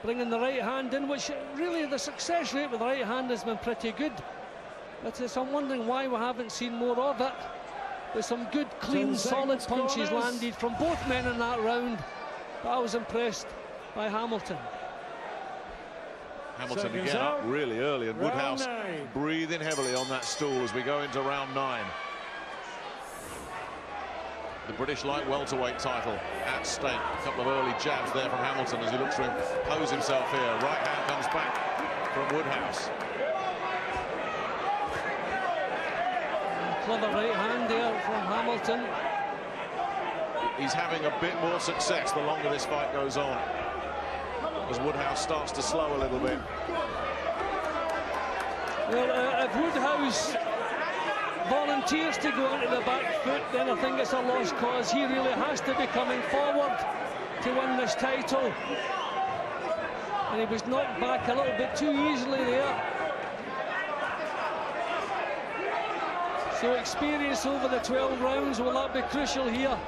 [SPEAKER 6] bringing the right hand in, which really the success rate with the right hand has been pretty good. But I'm wondering why we haven't seen more of it. But some good, clean, solid punches landed from both men in that round. But I was impressed by Hamilton.
[SPEAKER 5] Hamilton again up really early, and Woodhouse breathing heavily on that stool as we go into round 9. The British light welterweight title at stake. A couple of early jabs there from Hamilton as he looks to impose himself here. Right hand comes back from Woodhouse.
[SPEAKER 6] Clever right hand there from Hamilton.
[SPEAKER 5] He's having a bit more success the longer this fight goes on, as Woodhouse starts to slow a little bit.
[SPEAKER 6] Well, if Woodhouse volunteers to go into the back foot, then I think it's a lost cause. He really has to be coming forward to win this title. And he was knocked back a little bit too easily there. So experience over the 12 rounds, will that be crucial here?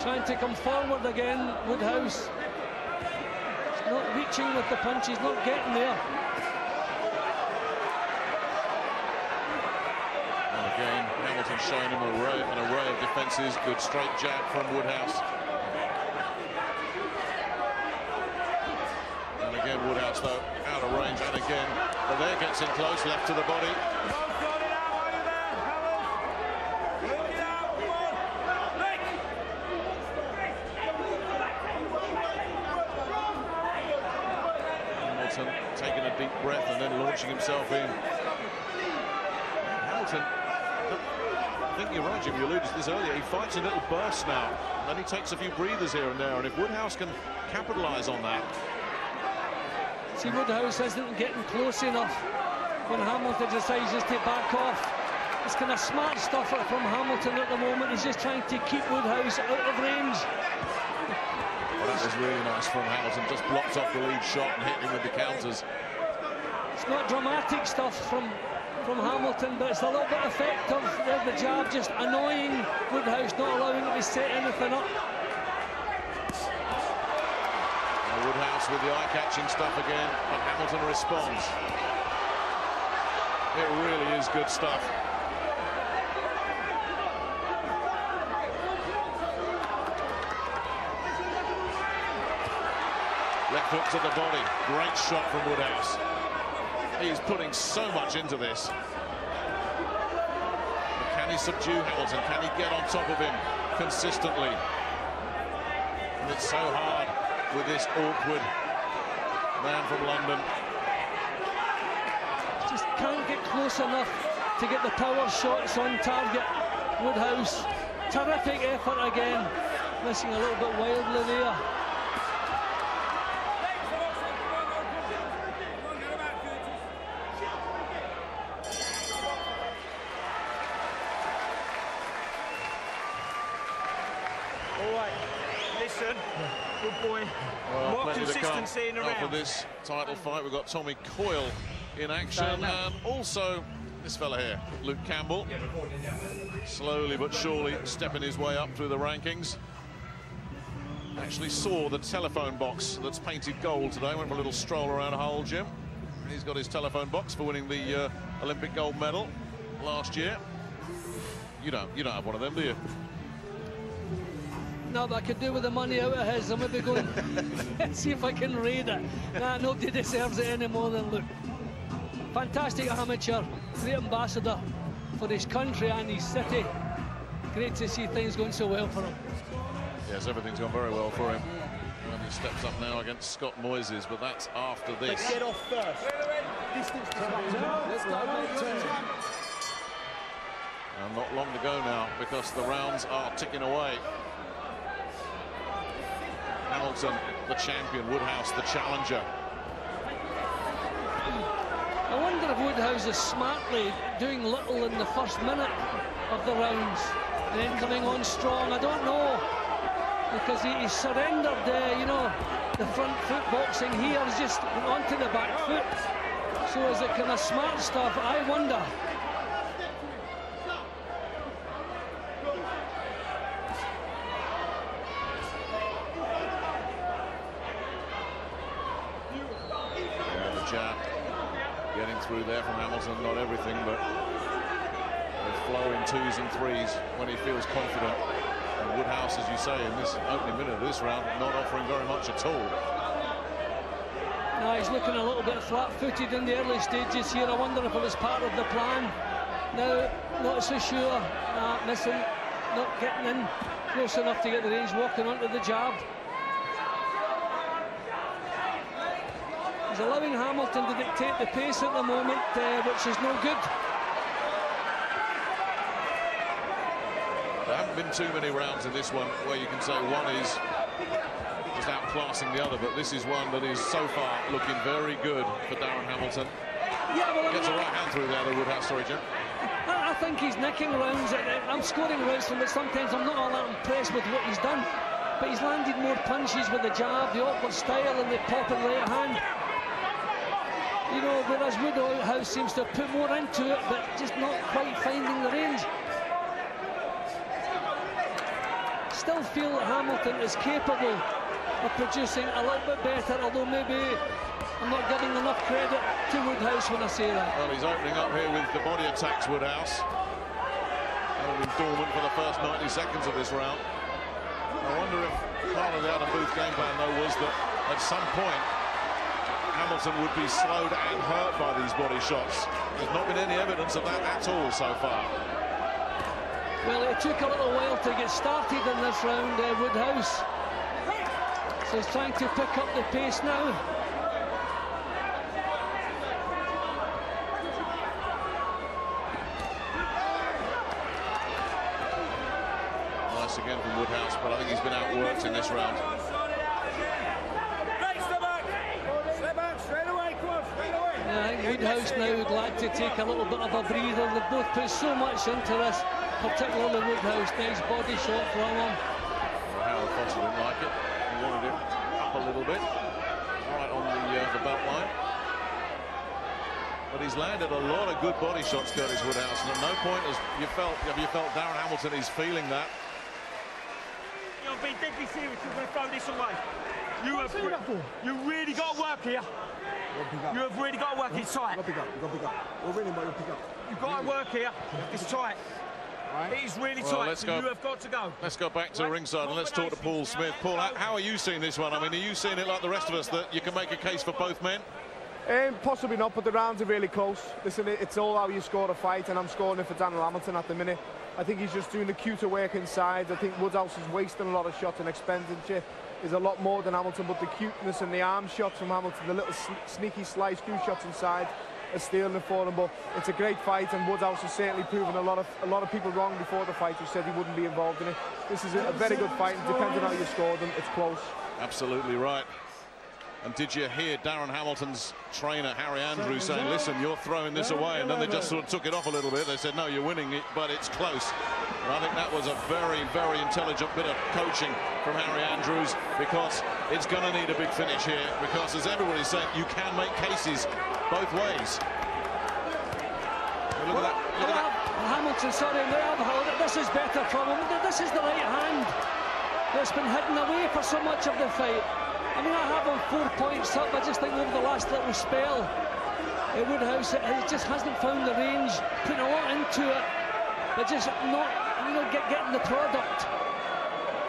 [SPEAKER 6] Trying to come forward again, Woodhouse. He's not reaching with the punch, he's not getting there.
[SPEAKER 5] And again, Hamilton showing him an array of defences. Good straight jab from Woodhouse. And again, Woodhouse, though, out of range. And again, but there gets in close, left to the body. Taking a deep breath and then launching himself in. Hamilton, I think you're right, Jim, you alluded to this earlier, he fights in little bursts now, and then he takes a few breathers here and there, and if Woodhouse can capitalise on that.
[SPEAKER 6] See, Woodhouse isn't getting close enough when Hamilton decides just to back off. It's kind of smart stuff from Hamilton at the moment. He's just trying to keep Woodhouse out of range.
[SPEAKER 5] Well, that was really nice from Hamilton, just blocked off the lead shot and hit him with the counters.
[SPEAKER 6] It's not dramatic stuff from Hamilton, but it's a little bit effective. The jab just annoying Woodhouse, not allowing him to set anything up.
[SPEAKER 5] Now Woodhouse with the eye-catching stuff again, but Hamilton responds. It really is good stuff. Left hook to the body. Great shot from Woodhouse. He's putting so much into this. But can he subdue Hamilton? Can he get on top of him consistently? And it's so hard with this awkward man from London.
[SPEAKER 6] Just can't get close enough to get the power shots on target. Woodhouse, terrific effort again. Missing a little bit wildly there.
[SPEAKER 11] Good boy.
[SPEAKER 5] Well,
[SPEAKER 11] more consistency in the round.
[SPEAKER 5] After this title fight, we've got Tommy Coyle in action, and also this fella here, Luke Campbell, slowly but surely stepping his way up through the rankings. Actually saw the telephone box that's painted gold today. Went for a little stroll around Hull, Jim. He's got his telephone box for winning the Olympic gold medal last year. You don't have one of them, do you?
[SPEAKER 6] No, but I could do with the money out of his. I'm maybe going see if I can raid it. Nah, nobody deserves it any more than Luke. Fantastic amateur, great ambassador for his country and his city. Great to see things going so well for him.
[SPEAKER 5] Yes, everything's gone very well for him. And he steps up now against Scott Moises, but that's after this.
[SPEAKER 9] Let's get off first. Distance to let's go.
[SPEAKER 5] And not long to go now, because the rounds are ticking away. Hamilton, the champion, Woodhouse, the challenger.
[SPEAKER 6] I wonder if Woodhouse is smartly doing little in the first minute of the rounds and then coming on strong. I don't know, because he surrendered, you know, the front foot boxing here. He's just onto the back foot. So is it kind of smart stuff? I wonder.
[SPEAKER 5] Jab getting through there from Hamilton, not everything, but flow in 2s and 3s when he feels confident. And Woodhouse, as you say, in this opening minute of this round, not offering very much at all.
[SPEAKER 6] No, he's looking a little bit flat-footed in the early stages here. I wonder if it was part of the plan. Now, not so sure. Missing, not getting in close enough to get the range, walking onto the jab. He's allowing Hamilton to dictate the pace at the moment, which is no good.
[SPEAKER 5] There haven't been too many rounds in this one where you can say one is just outclassing the other, but this is one that is so far looking very good for Darren Hamilton.
[SPEAKER 6] Yeah, well,
[SPEAKER 5] gets a right hand through there, the Woodhouse. Sorry, Jim.
[SPEAKER 6] I think he's nicking rounds. I'm scoring rounds from it. Sometimes I'm not all that impressed with what he's done, but he's landed more punches with the jab, the awkward style, and the popping right hand. You know, whereas Woodhouse seems to have put more into it, but just not quite finding the range. Still feel that Hamilton is capable of producing a little bit better, although maybe I'm not giving enough credit to Woodhouse when I say that.
[SPEAKER 5] Well, he's opening up here with the body attacks, Woodhouse. Held him dormant for the first 90 seconds of this round. I wonder if part of the Adam Booth game plan, though, was that at some point Hamilton would be slowed and hurt by these body shots. There's not been any evidence of that at all so far.
[SPEAKER 6] Well, it took a little while to get started in this round, Woodhouse. So he's trying to pick up the pace now.
[SPEAKER 5] Nice again from Woodhouse, but I think he's been outworked in this round.
[SPEAKER 6] Yeah, I think Woodhouse now would like to take a little bit of a breather. They've both put so much into this, particularly Woodhouse. Nice body shot from him.
[SPEAKER 5] Howard Foster didn't like it. He wanted it up a little bit, right on the belt line. But he's landed a lot of good body shots, Curtis Woodhouse, and at no point have you felt Darren Hamilton is feeling that.
[SPEAKER 11] You're being deadly serious. You're going to throw this away. You really got to work here. You have really got to work. It's tight.
[SPEAKER 7] You've got to pick up. You've got to pick up. We're winning, but you'll pick up.
[SPEAKER 11] You've got to work here. It's tight. It is really tight. You have got to go.
[SPEAKER 5] Let's go back to ringside and let's talk to Paul Smith. Paul, how are you seeing this one? I mean, are you seeing it like the rest of us, that you can make a case for both men?
[SPEAKER 3] Possibly not, but the rounds are really close. Listen, it's all how you score a fight, and I'm scoring it for Daniel Hamilton at the minute. I think he's just doing the cuter work inside. I think Woodhouse is wasting a lot of shots and expenditure is a lot more than Hamilton, but the cuteness and the arm shots from Hamilton, the little sneaky slice screw shots inside are stealing it for him. But it's a great fight, and Woodhouse has certainly proven a lot of people wrong before the fight who said he wouldn't be involved in it. This is a very good fight, and depending on how you score them, it's close.
[SPEAKER 5] Absolutely right. And did you hear Darren Hamilton's trainer, Harry Andrews, saying, listen, you're throwing this away? And then they just sort of took it off a little bit. They said, no, you're winning it, but it's close. And I think that was a very, very intelligent bit of coaching from Harry Andrews, because it's going to need a big finish here, because as everybody's saying, you can make cases both ways. Look at that. Look at that.
[SPEAKER 6] Hamilton, sorry, this is better from him. This is the right hand that's been hidden away for so much of the fight. I mean, I have him 4 points up. I just think over the last little spell, Woodhouse just hasn't found the range, putting a lot into it, but just not, getting the product.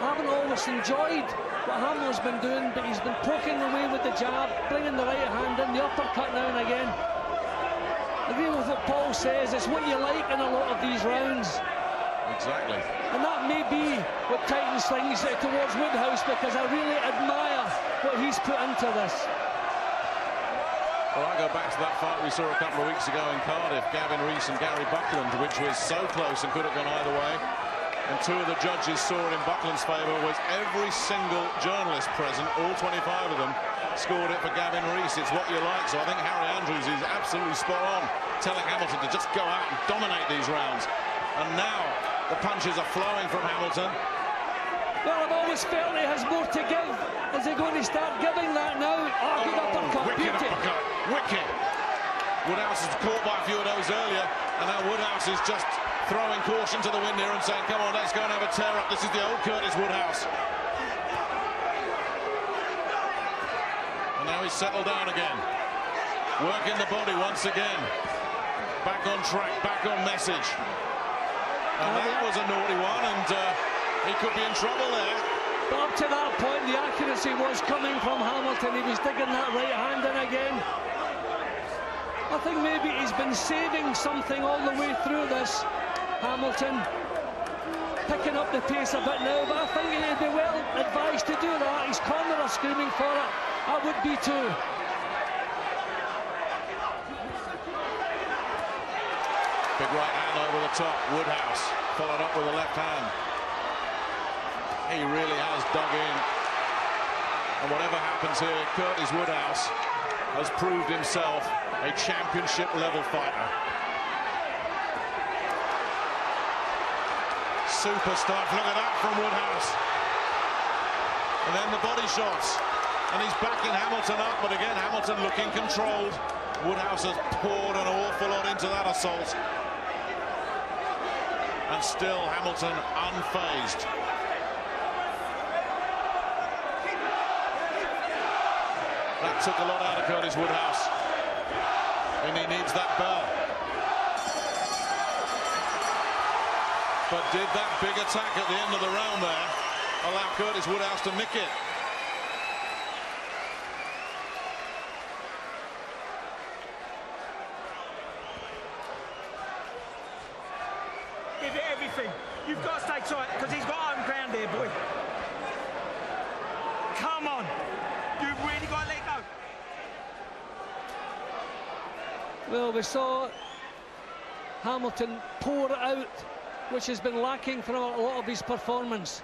[SPEAKER 6] I haven't always enjoyed what Hamilton's been doing, but he's been poking away with the jab, bringing the right hand in, the uppercut now and again. I agree with what Paul says. It's what you like in a lot of these rounds.
[SPEAKER 5] Exactly.
[SPEAKER 6] And that may be what tightens things towards Woodhouse, because I really admire what he's put into this.
[SPEAKER 5] Well, I go back to that fight we saw a couple of weeks ago in Cardiff, Gavin Rees and Gary Buckland, which was so close and could have gone either way. And two of the judges saw it in Buckland's favour. Was every single journalist present, all 25 of them, scored it for Gavin Rees. It's what you like. So I think Harry Andrews is absolutely spot on, telling Hamilton to just go out and dominate these rounds. And now the punches are flowing from Hamilton.
[SPEAKER 6] Well, I've always felt he has more to give. Is he going to start giving that now? Oh, good uppercut.
[SPEAKER 5] Wicked uppercut. Wicked. Woodhouse was caught by a few of those earlier, and now Woodhouse is just throwing caution to the wind here and saying, come on, let's go and have a tear-up. This is the old Curtis Woodhouse. And now he's settled down again. Working the body once again. Back on track, back on message. And that was a naughty one, and he could be in trouble there.
[SPEAKER 6] But up to that point, the accuracy was coming from Hamilton. He was digging that right hand in again. I think maybe he's been saving something all the way through this, Hamilton. Picking up the pace a bit now, but I think he'd be well advised to do that. His corner are screaming for it. I would be too.
[SPEAKER 5] Big right hand over the top. Woodhouse followed up with a left hand. He really has dug in. And whatever happens here, Curtis Woodhouse has proved himself a championship level fighter. Super stuff. Look at that from Woodhouse. And then the body shots. And he's backing Hamilton up, but again, Hamilton looking controlled. Woodhouse has poured an awful lot into that assault. And still Hamilton unfazed. That took a lot out of Curtis Woodhouse. And he needs that bell. But did that big attack at the end of the round there allow Curtis Woodhouse to nick it?
[SPEAKER 11] Give it everything. You've got to stay tight, because he's got home ground here, boy. Come on. You've really got to let go.
[SPEAKER 6] Well, we saw Hamilton pour it out, which has been lacking from a lot of his performance.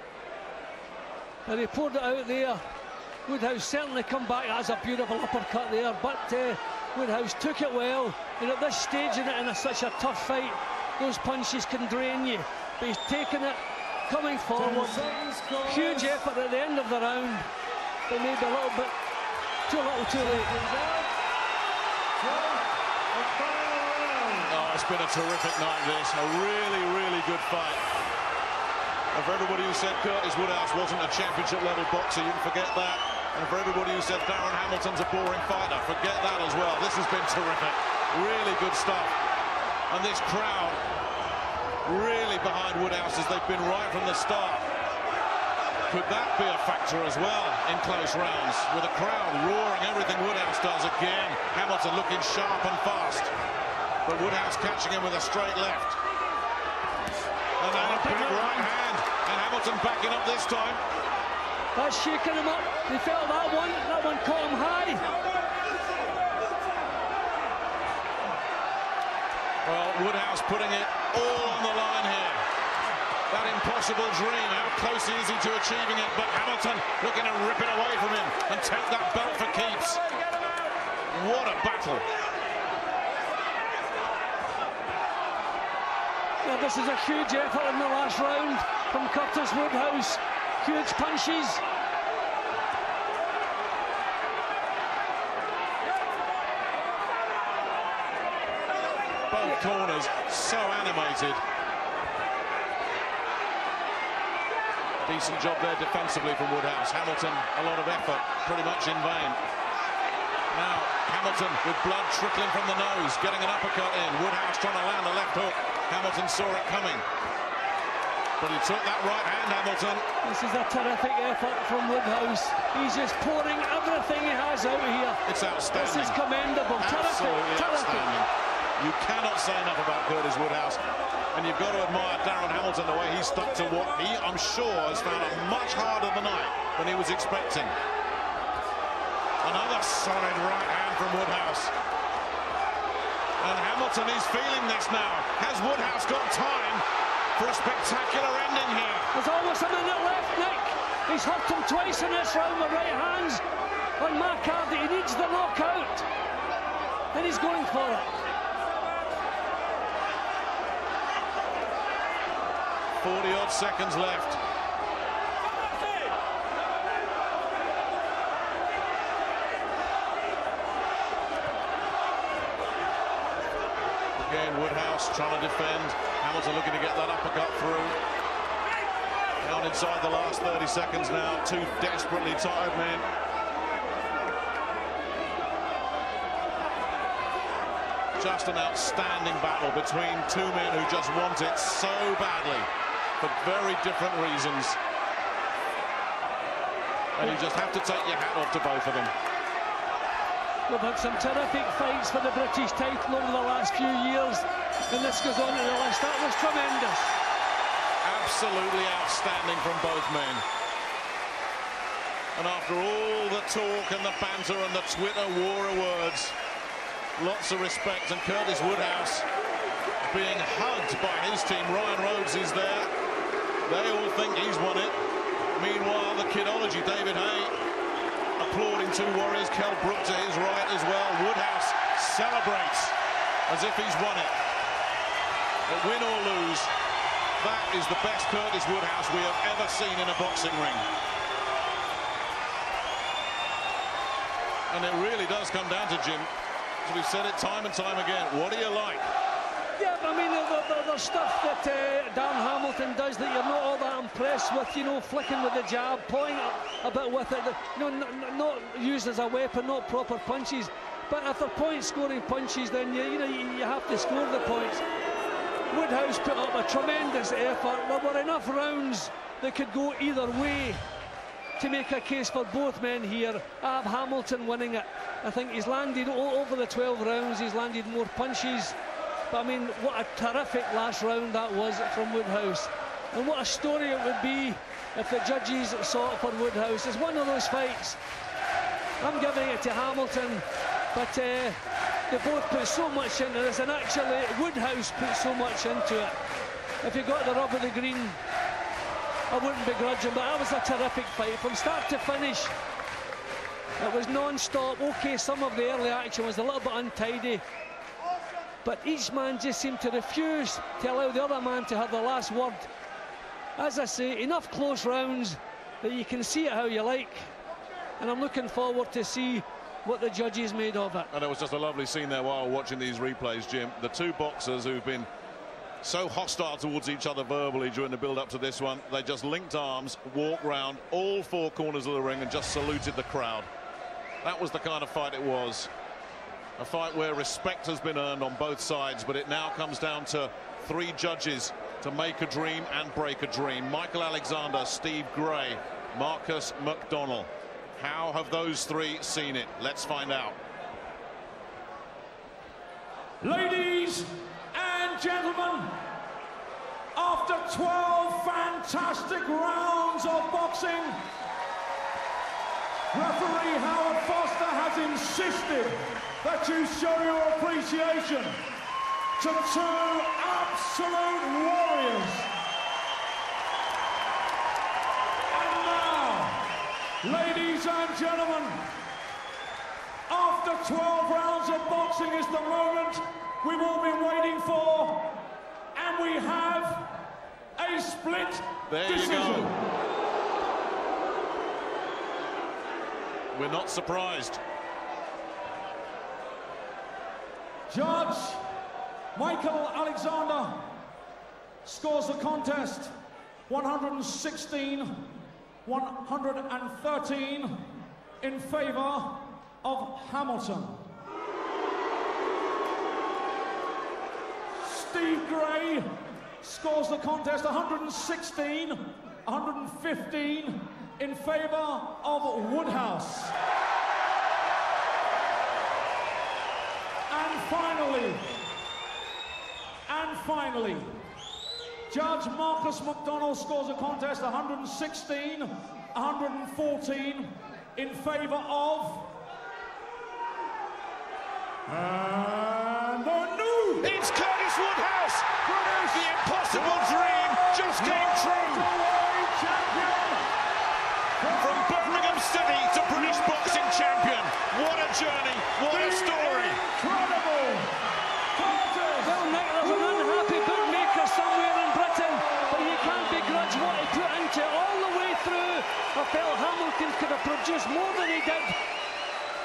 [SPEAKER 6] And he poured it out there. Woodhouse certainly come back. That's a beautiful uppercut there, but Woodhouse took it well. And at this stage in such a tough fight, those punches can drain you. But he's taken it, coming forward. Huge effort at the end of the round, but maybe a little bit too little, too late.
[SPEAKER 5] Oh, it's been a terrific night, this. A really, really good fight. And for everybody who said Curtis Woodhouse wasn't a championship-level boxer, you can forget that. And for everybody who said Darren Hamilton's a boring fighter, forget that as well. This has been terrific. Really good stuff. And this crowd really behind Woodhouse as they've been right from the start. Could that be a factor as well in close rounds? With a crowd roaring everything Woodhouse does again. Hamilton looking sharp and fast. But Woodhouse catching him with a straight left. And then a big right hand. And Hamilton backing up this time.
[SPEAKER 6] That's shaking him up. He felt that one. That one caught him high.
[SPEAKER 5] Well, Woodhouse putting it all on the line here. That impossible dream, how close is he to achieving it? But Hamilton looking to rip it away from him and take that belt for keeps. What a battle.
[SPEAKER 6] Yeah, this is a huge effort in the last round from Curtis Woodhouse. Huge punches.
[SPEAKER 5] Both corners so animated. Decent job there defensively from Woodhouse. Hamilton, a lot of effort, pretty much in vain. Now, Hamilton with blood trickling from the nose, getting an uppercut in. Woodhouse trying to land a left hook. Hamilton saw it coming. But he took that right hand, Hamilton.
[SPEAKER 6] This is a terrific effort from Woodhouse. He's just pouring everything he has out here.
[SPEAKER 5] It's outstanding.
[SPEAKER 6] This is commendable.
[SPEAKER 5] Absolutely
[SPEAKER 6] terrific.
[SPEAKER 5] Outstanding. You cannot say enough about Curtis Woodhouse. And you've got to admire Darren Hamilton, the way he stuck to what he, I'm sure, has found a much harder night than he was expecting. Another solid right hand from Woodhouse. And Hamilton is feeling this now. Has Woodhouse got time for a spectacular ending here?
[SPEAKER 6] There's almost a minute left, Nick. He's hurt him twice in this round with right hands. On my card, he needs the knockout. And he's going for it.
[SPEAKER 5] 40-odd seconds left. Again, Woodhouse trying to defend. Hamilton looking to get that uppercut through. Down inside the last 30 seconds now. Two desperately tired men. Just an outstanding battle between two men who just want it so badly for very different reasons. And you just have to take your hat off to both of them.
[SPEAKER 6] We've had some terrific fights for the British title over the last few years, and this goes on to the list. That was tremendous.
[SPEAKER 5] Absolutely outstanding from both men. And after all the talk and the banter and the Twitter war of words, lots of respect, and Curtis Woodhouse being hugged by his team. Ryan Rhodes is there. They all think he's won it. Meanwhile, the kidology, David Hay, applauding two warriors. Kell Brook to his right as well. Woodhouse celebrates as if he's won it. But win or lose, that is the best Curtis Woodhouse we have ever seen in a boxing ring. And it really does come down to, Jim, as we've said it time and time again, what do you like?
[SPEAKER 6] Yeah, I mean, there's stuff that Darren Hamilton does that you're not all that impressed with, you know, flicking with the jab, playing a bit with it, you know, not used as a weapon, not proper punches. But if they're point-scoring punches, then you have to score the points. Woodhouse put up a tremendous effort. There were enough rounds that could go either way to make a case for both men here. I have Hamilton winning it. I think he's landed over the 12 rounds, he's landed more punches. But I mean, what a terrific last round that was from Woodhouse. And what a story it would be if the judges saw it for Woodhouse. It's one of those fights. I'm giving it to Hamilton, but they both put so much into this, and actually Woodhouse put so much into it. If he got the rub of the green, I wouldn't begrudge him, but that was a terrific fight from start to finish. It was non-stop. Okay, some of the early action was a little bit untidy, but each man just seemed to refuse to allow the other man to have the last word. As I say, enough close rounds that you can see it how you like, and I'm looking forward to see what the judges made of it.
[SPEAKER 5] And it was just a lovely scene there while watching these replays, Jim. The two boxers who've been so hostile towards each other verbally during the build-up to this one, they just linked arms, walked round all four corners of the ring and just saluted the crowd. That was the kind of fight it was. A fight where respect has been earned on both sides, but it now comes down to three judges to make a dream and break a dream. Michael Alexander, Steve Gray, Marcus McDonnell. How have those three seen it? Let's find out.
[SPEAKER 4] Ladies and gentlemen, after 12 fantastic rounds of boxing, referee Howard Foster has insisted that you show your appreciation to two absolute warriors. And now, ladies and gentlemen, after 12 rounds of boxing is the moment we've all been waiting for, and we have a split decision.
[SPEAKER 5] There you go. We're not surprised.
[SPEAKER 4] Judge Michael Alexander scores the contest 116-113 in favor of Hamilton. Steve Gray scores the contest 116-115 in favor of Woodhouse. And finally, Judge Marcus McDonnell scores a contest 116-114 in favor of... And the new...
[SPEAKER 5] It's Curtis Woodhouse! The impossible dream just came true! From Birmingham City to British boxing champion. What a journey, what a story!
[SPEAKER 4] Incredible!
[SPEAKER 6] Well, Nick, there's an unhappy bookmaker somewhere in Britain, but you can't begrudge what he put into it all the way through. I felt Hamilton could have produced more than he did.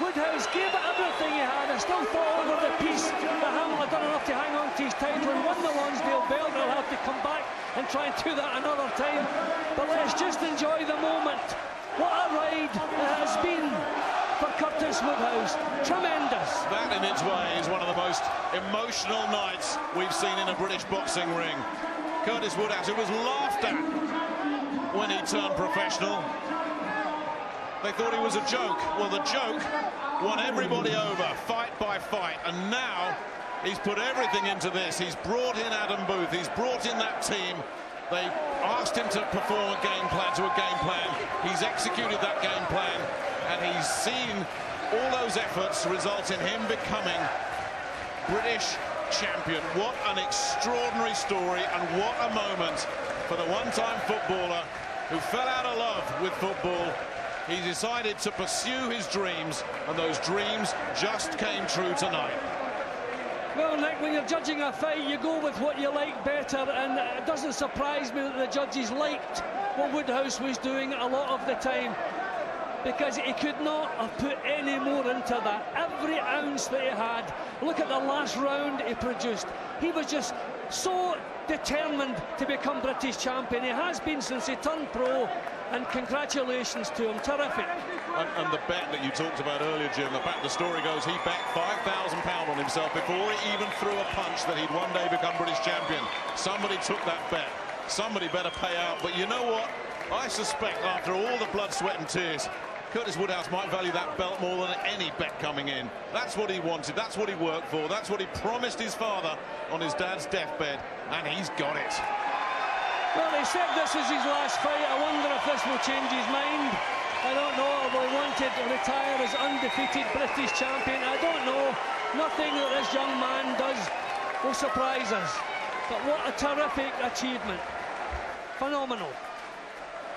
[SPEAKER 6] Woodhouse gave it everything he had. I still thought over the piece that Hamilton had done enough to hang on to his title and won the Lonsdale belt. He'll have to come back and try and do that another time. But let's just enjoy the moment. What a ride it has been for Curtis Woodhouse. Tremendous.
[SPEAKER 5] That in its way is one of the most emotional nights we've seen in a British boxing ring. Curtis Woodhouse, who was laughed at when he turned professional. They thought he was a joke. Well, the joke won everybody over, fight by fight, and now he's put everything into this. He's brought in Adam Booth, he's brought in that team. They asked him to perform a game plan to a game plan. He's executed that game plan, and he's seen all those efforts result in him becoming British champion. What an extraordinary story, and what a moment for the one-time footballer who fell out of love with football. He decided to pursue his dreams, and those dreams just came true tonight.
[SPEAKER 6] Well, Nick, when you're judging a fight, you go with what you like better, and it doesn't surprise me that the judges liked what Woodhouse was doing a lot of the time, because he could not have put any more into that. Every ounce that he had. Look at the last round he produced. He was just so determined to become British champion. He has been since he turned pro, and congratulations to him. Terrific.
[SPEAKER 5] And the bet that you talked about earlier, Jim, the story goes he bet £5,000 on himself before he even threw a punch that he'd one day become British champion. Somebody took that bet. Somebody better pay out. But you know what? I suspect after all the blood, sweat and tears, Curtis Woodhouse might value that belt more than any bet coming in. That's what he wanted, that's what he worked for, that's what he promised his father on his dad's deathbed, and he's got it.
[SPEAKER 6] Well, he said this is his last fight. I wonder if this will change his mind. I don't know. Will he want to retire as undefeated British champion? I don't know. Nothing that this young man does will surprise us. But what a terrific achievement. Phenomenal.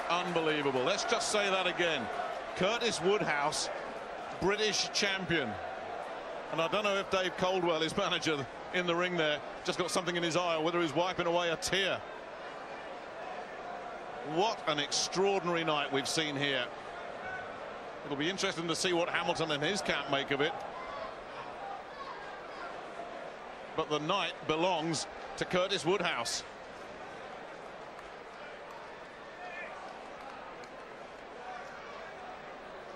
[SPEAKER 5] Unbelievable. Let's just say that again. Curtis Woodhouse, British champion. And I don't know if Dave Coldwell, his manager in the ring there, just got something in his eye, or whether he's wiping away a tear. What an extraordinary night we've seen here. It'll be interesting to see what Hamilton and his camp make of it. But the night belongs to Curtis Woodhouse.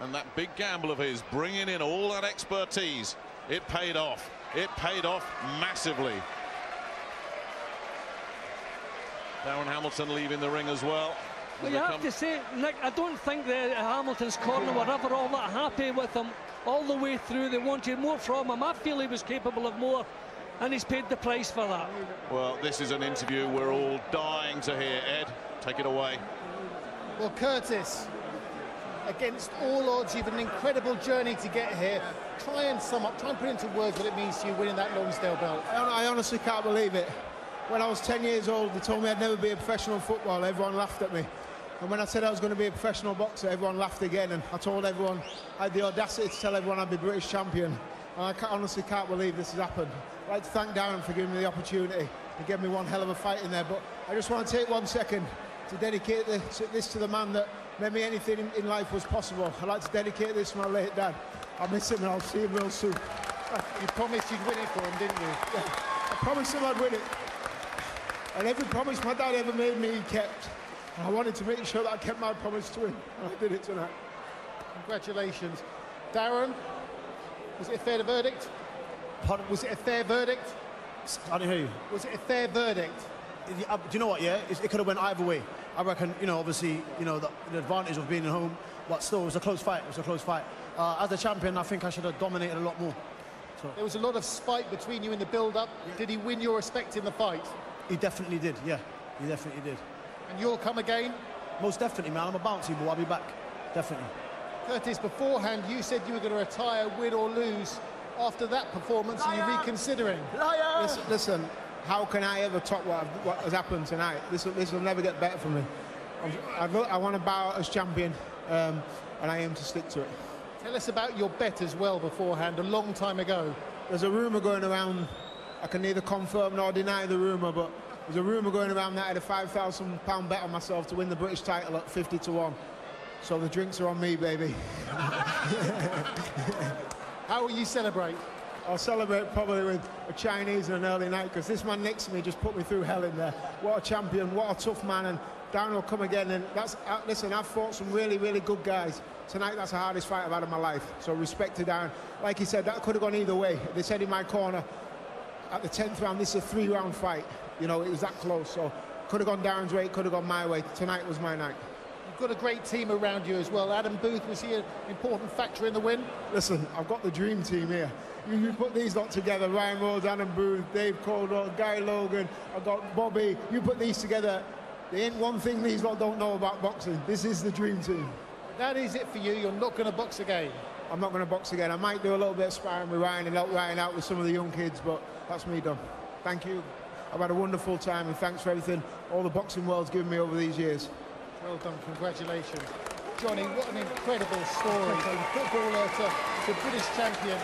[SPEAKER 5] And that big gamble of his, bringing in all that expertise, it paid off. It paid off massively. Darren Hamilton leaving the ring as well.
[SPEAKER 6] Well, you have to say, Nick, I don't think the Hamilton's corner were ever all that happy with him all the way through. They wanted more from him. I feel he was capable of more, and he's paid the price for that.
[SPEAKER 5] Well, this is an interview we're all dying to hear. Ed, take it away.
[SPEAKER 9] Well, Curtis, against all odds, you've had an incredible journey to get here. Try and sum up, try and put into words what it means to you winning that Lonsdale belt.
[SPEAKER 14] I honestly can't believe it. When I was 10 years old, they told me I'd never be a professional footballer. Everyone laughed at me. And when I said I was going to be a professional boxer, everyone laughed again. And I told everyone, I had the audacity to tell everyone I'd be British champion. And I honestly can't believe this has happened. I'd like to thank Darren for giving me the opportunity. He gave me one hell of a fight in there. But I just want to take 1 second to dedicate this to the man that made me anything in life was possible. I'd like to dedicate this to my late dad. I miss him and I'll see him real soon.
[SPEAKER 9] You promised you'd win it for him, didn't you?
[SPEAKER 14] Yeah. I promised him I'd win it. And every promise my dad ever made me, he kept. And I wanted to make sure that I kept my promise to him. And I did it tonight.
[SPEAKER 9] Congratulations. Darren, was it a fair verdict?
[SPEAKER 15] Pardon?
[SPEAKER 9] Was it a fair verdict?
[SPEAKER 15] I didn't hear you.
[SPEAKER 9] Was it a fair verdict?
[SPEAKER 15] Do you know what, yeah? It could have went either way. I reckon, you know, obviously, you know, the advantage of being at home, but still, it was a close fight. It was a close fight. As a champion, I think I should have dominated a lot more. So.
[SPEAKER 9] There was a lot of spite between you in the build-up. Yeah. Did he win your respect in the fight?
[SPEAKER 15] He definitely did, yeah. He definitely did.
[SPEAKER 9] And you'll come again?
[SPEAKER 15] Most definitely, man. I'm a bouncy boy. I'll be back. Definitely.
[SPEAKER 9] Curtis, beforehand, you said you were going to retire, win or lose. After that performance, are you reconsidering?
[SPEAKER 14] Liar! Listen, how can I ever top what has happened tonight? This will never get better for me. I want to bow out as champion, and I aim to stick to it.
[SPEAKER 9] Tell us about your bet as well beforehand, a long time ago.
[SPEAKER 14] There's a rumour going around. I can neither confirm nor deny the rumour, but there's a rumour going around that I had a £5,000 bet on myself to win the British title at 50-1. So the drinks are on me, baby.
[SPEAKER 9] How will you celebrate?
[SPEAKER 14] I'll celebrate probably with a Chinese and an early night, because this man next to me just put me through hell in there. What a champion, what a tough man, and Darren will come again, and listen, I've fought some really, really good guys. Tonight, that's the hardest fight I've had in my life. So respect to Darren. Like he said, that could have gone either way. They said in my corner at the 10th round, this is a 3-round fight. You know, it was that close. So could have gone Darren's way, could have gone my way. Tonight was my night.
[SPEAKER 9] You've got a great team around you as well. Adam Booth, was he an important factor in the win?
[SPEAKER 14] Listen, I've got the dream team here. You put these lot together, Ryan Rhodes, Adam Booth, Dave Caldwell, Guy Logan, I've got Bobby. You put these together, there ain't one thing these lot don't know about boxing. This is the dream team.
[SPEAKER 9] That is it for you. You're not going to box again.
[SPEAKER 14] I'm not going to box again. I might do a little bit of sparring with Ryan and help Ryan out with some of the young kids, but that's me done. Thank you. I've had a wonderful time, and thanks for everything all the boxing world's given me over these years.
[SPEAKER 9] Well done. Congratulations. Johnny, what an incredible story from footballer to British champion.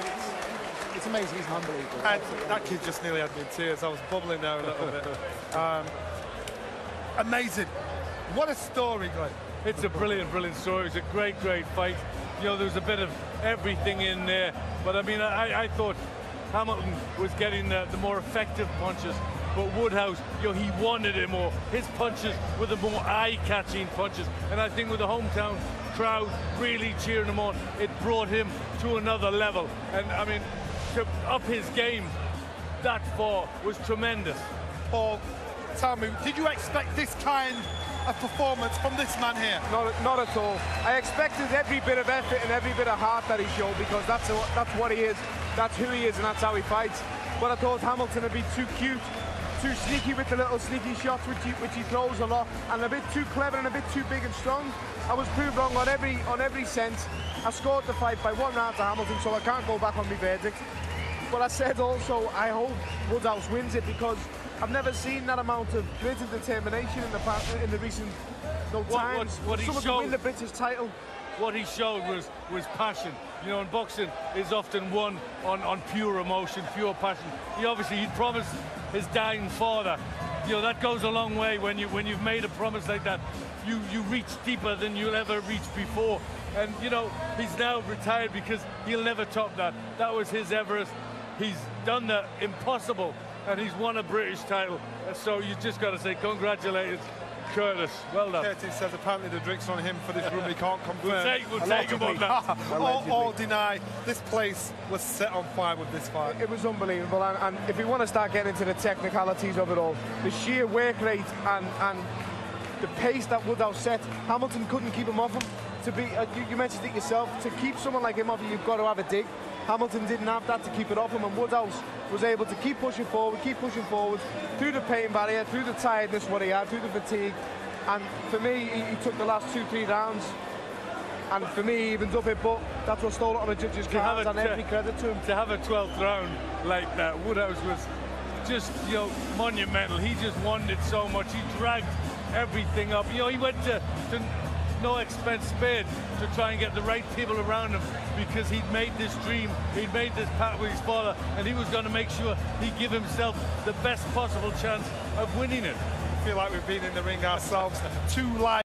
[SPEAKER 9] It's amazing. It's unbelievable.
[SPEAKER 1] And that kid just nearly had me in tears. I was bubbling there a little bit. Amazing. What a story, Glenn.
[SPEAKER 2] It's a brilliant, brilliant story. It's a great, great fight. You know, there was a bit of everything in there. But I mean, I thought Hamilton was getting the more effective punches. But Woodhouse, you know, he wanted it more. His punches were the more eye-catching punches. And I think with the hometown crowd really cheering him on, it brought him to another level. And I mean, to up his game that far was tremendous.
[SPEAKER 1] Paul, tell me, did you expect this kind of performance from this man here?
[SPEAKER 3] Not at all. I expected every bit of effort and every bit of heart that he showed, because that's what he is, that's who he is, and that's how he fights. But I thought Hamilton would be too cute, too sneaky with the little sneaky shots which he throws a lot, and a bit too clever and a bit too big and strong. I was proved wrong on every sense. I scored the fight by 1 round to Hamilton, so I can't go back on my verdict. But I said also, I hope Woodhouse wins it, because I've never seen that amount of grit and determination in the recent times.
[SPEAKER 2] What he
[SPEAKER 3] Someone
[SPEAKER 2] showed,
[SPEAKER 3] to win the British title.
[SPEAKER 2] What he showed was passion. You know, and boxing is often won on pure emotion, pure passion. He'd promised his dying father. You know, that goes a long way when you've made a promise like that. You reach deeper than you'll ever reach before. And you know, he's now retired because he'll never top that. That was his Everest. He's done the impossible, and he's won a British title. So you just got to say congratulations, Curtis. Well done.
[SPEAKER 1] Curtis says apparently the drinks on him for this room he can't confirm.
[SPEAKER 2] We'll take him on that.
[SPEAKER 1] All deny. This place was set on fire with this fight.
[SPEAKER 3] It was unbelievable, and if we want to start getting into the technicalities of it all, the sheer work rate and the pace that Woodhouse set, Hamilton couldn't keep him off him. You mentioned it yourself, to keep someone like him off, you've got to have a dig. Hamilton didn't have that to keep it off him, and Woodhouse was able to keep pushing forward through the pain barrier, through the tiredness what he had, through the fatigue. And for me, he took the last 2-3 rounds, and for me he evened up it, but that's what stole it on the judges' cards, and every credit to him.
[SPEAKER 2] To have a 12th round like that, Woodhouse was just, you know, monumental. He just wanted it so much. He dragged everything up. You know, he went to no expense spared to try and get the right people around him, because he'd made this dream, he'd made this pact with his father, and he was going to make sure he'd give himself the best possible chance of winning it.
[SPEAKER 1] I feel like we've been in the ring ourselves. 2 live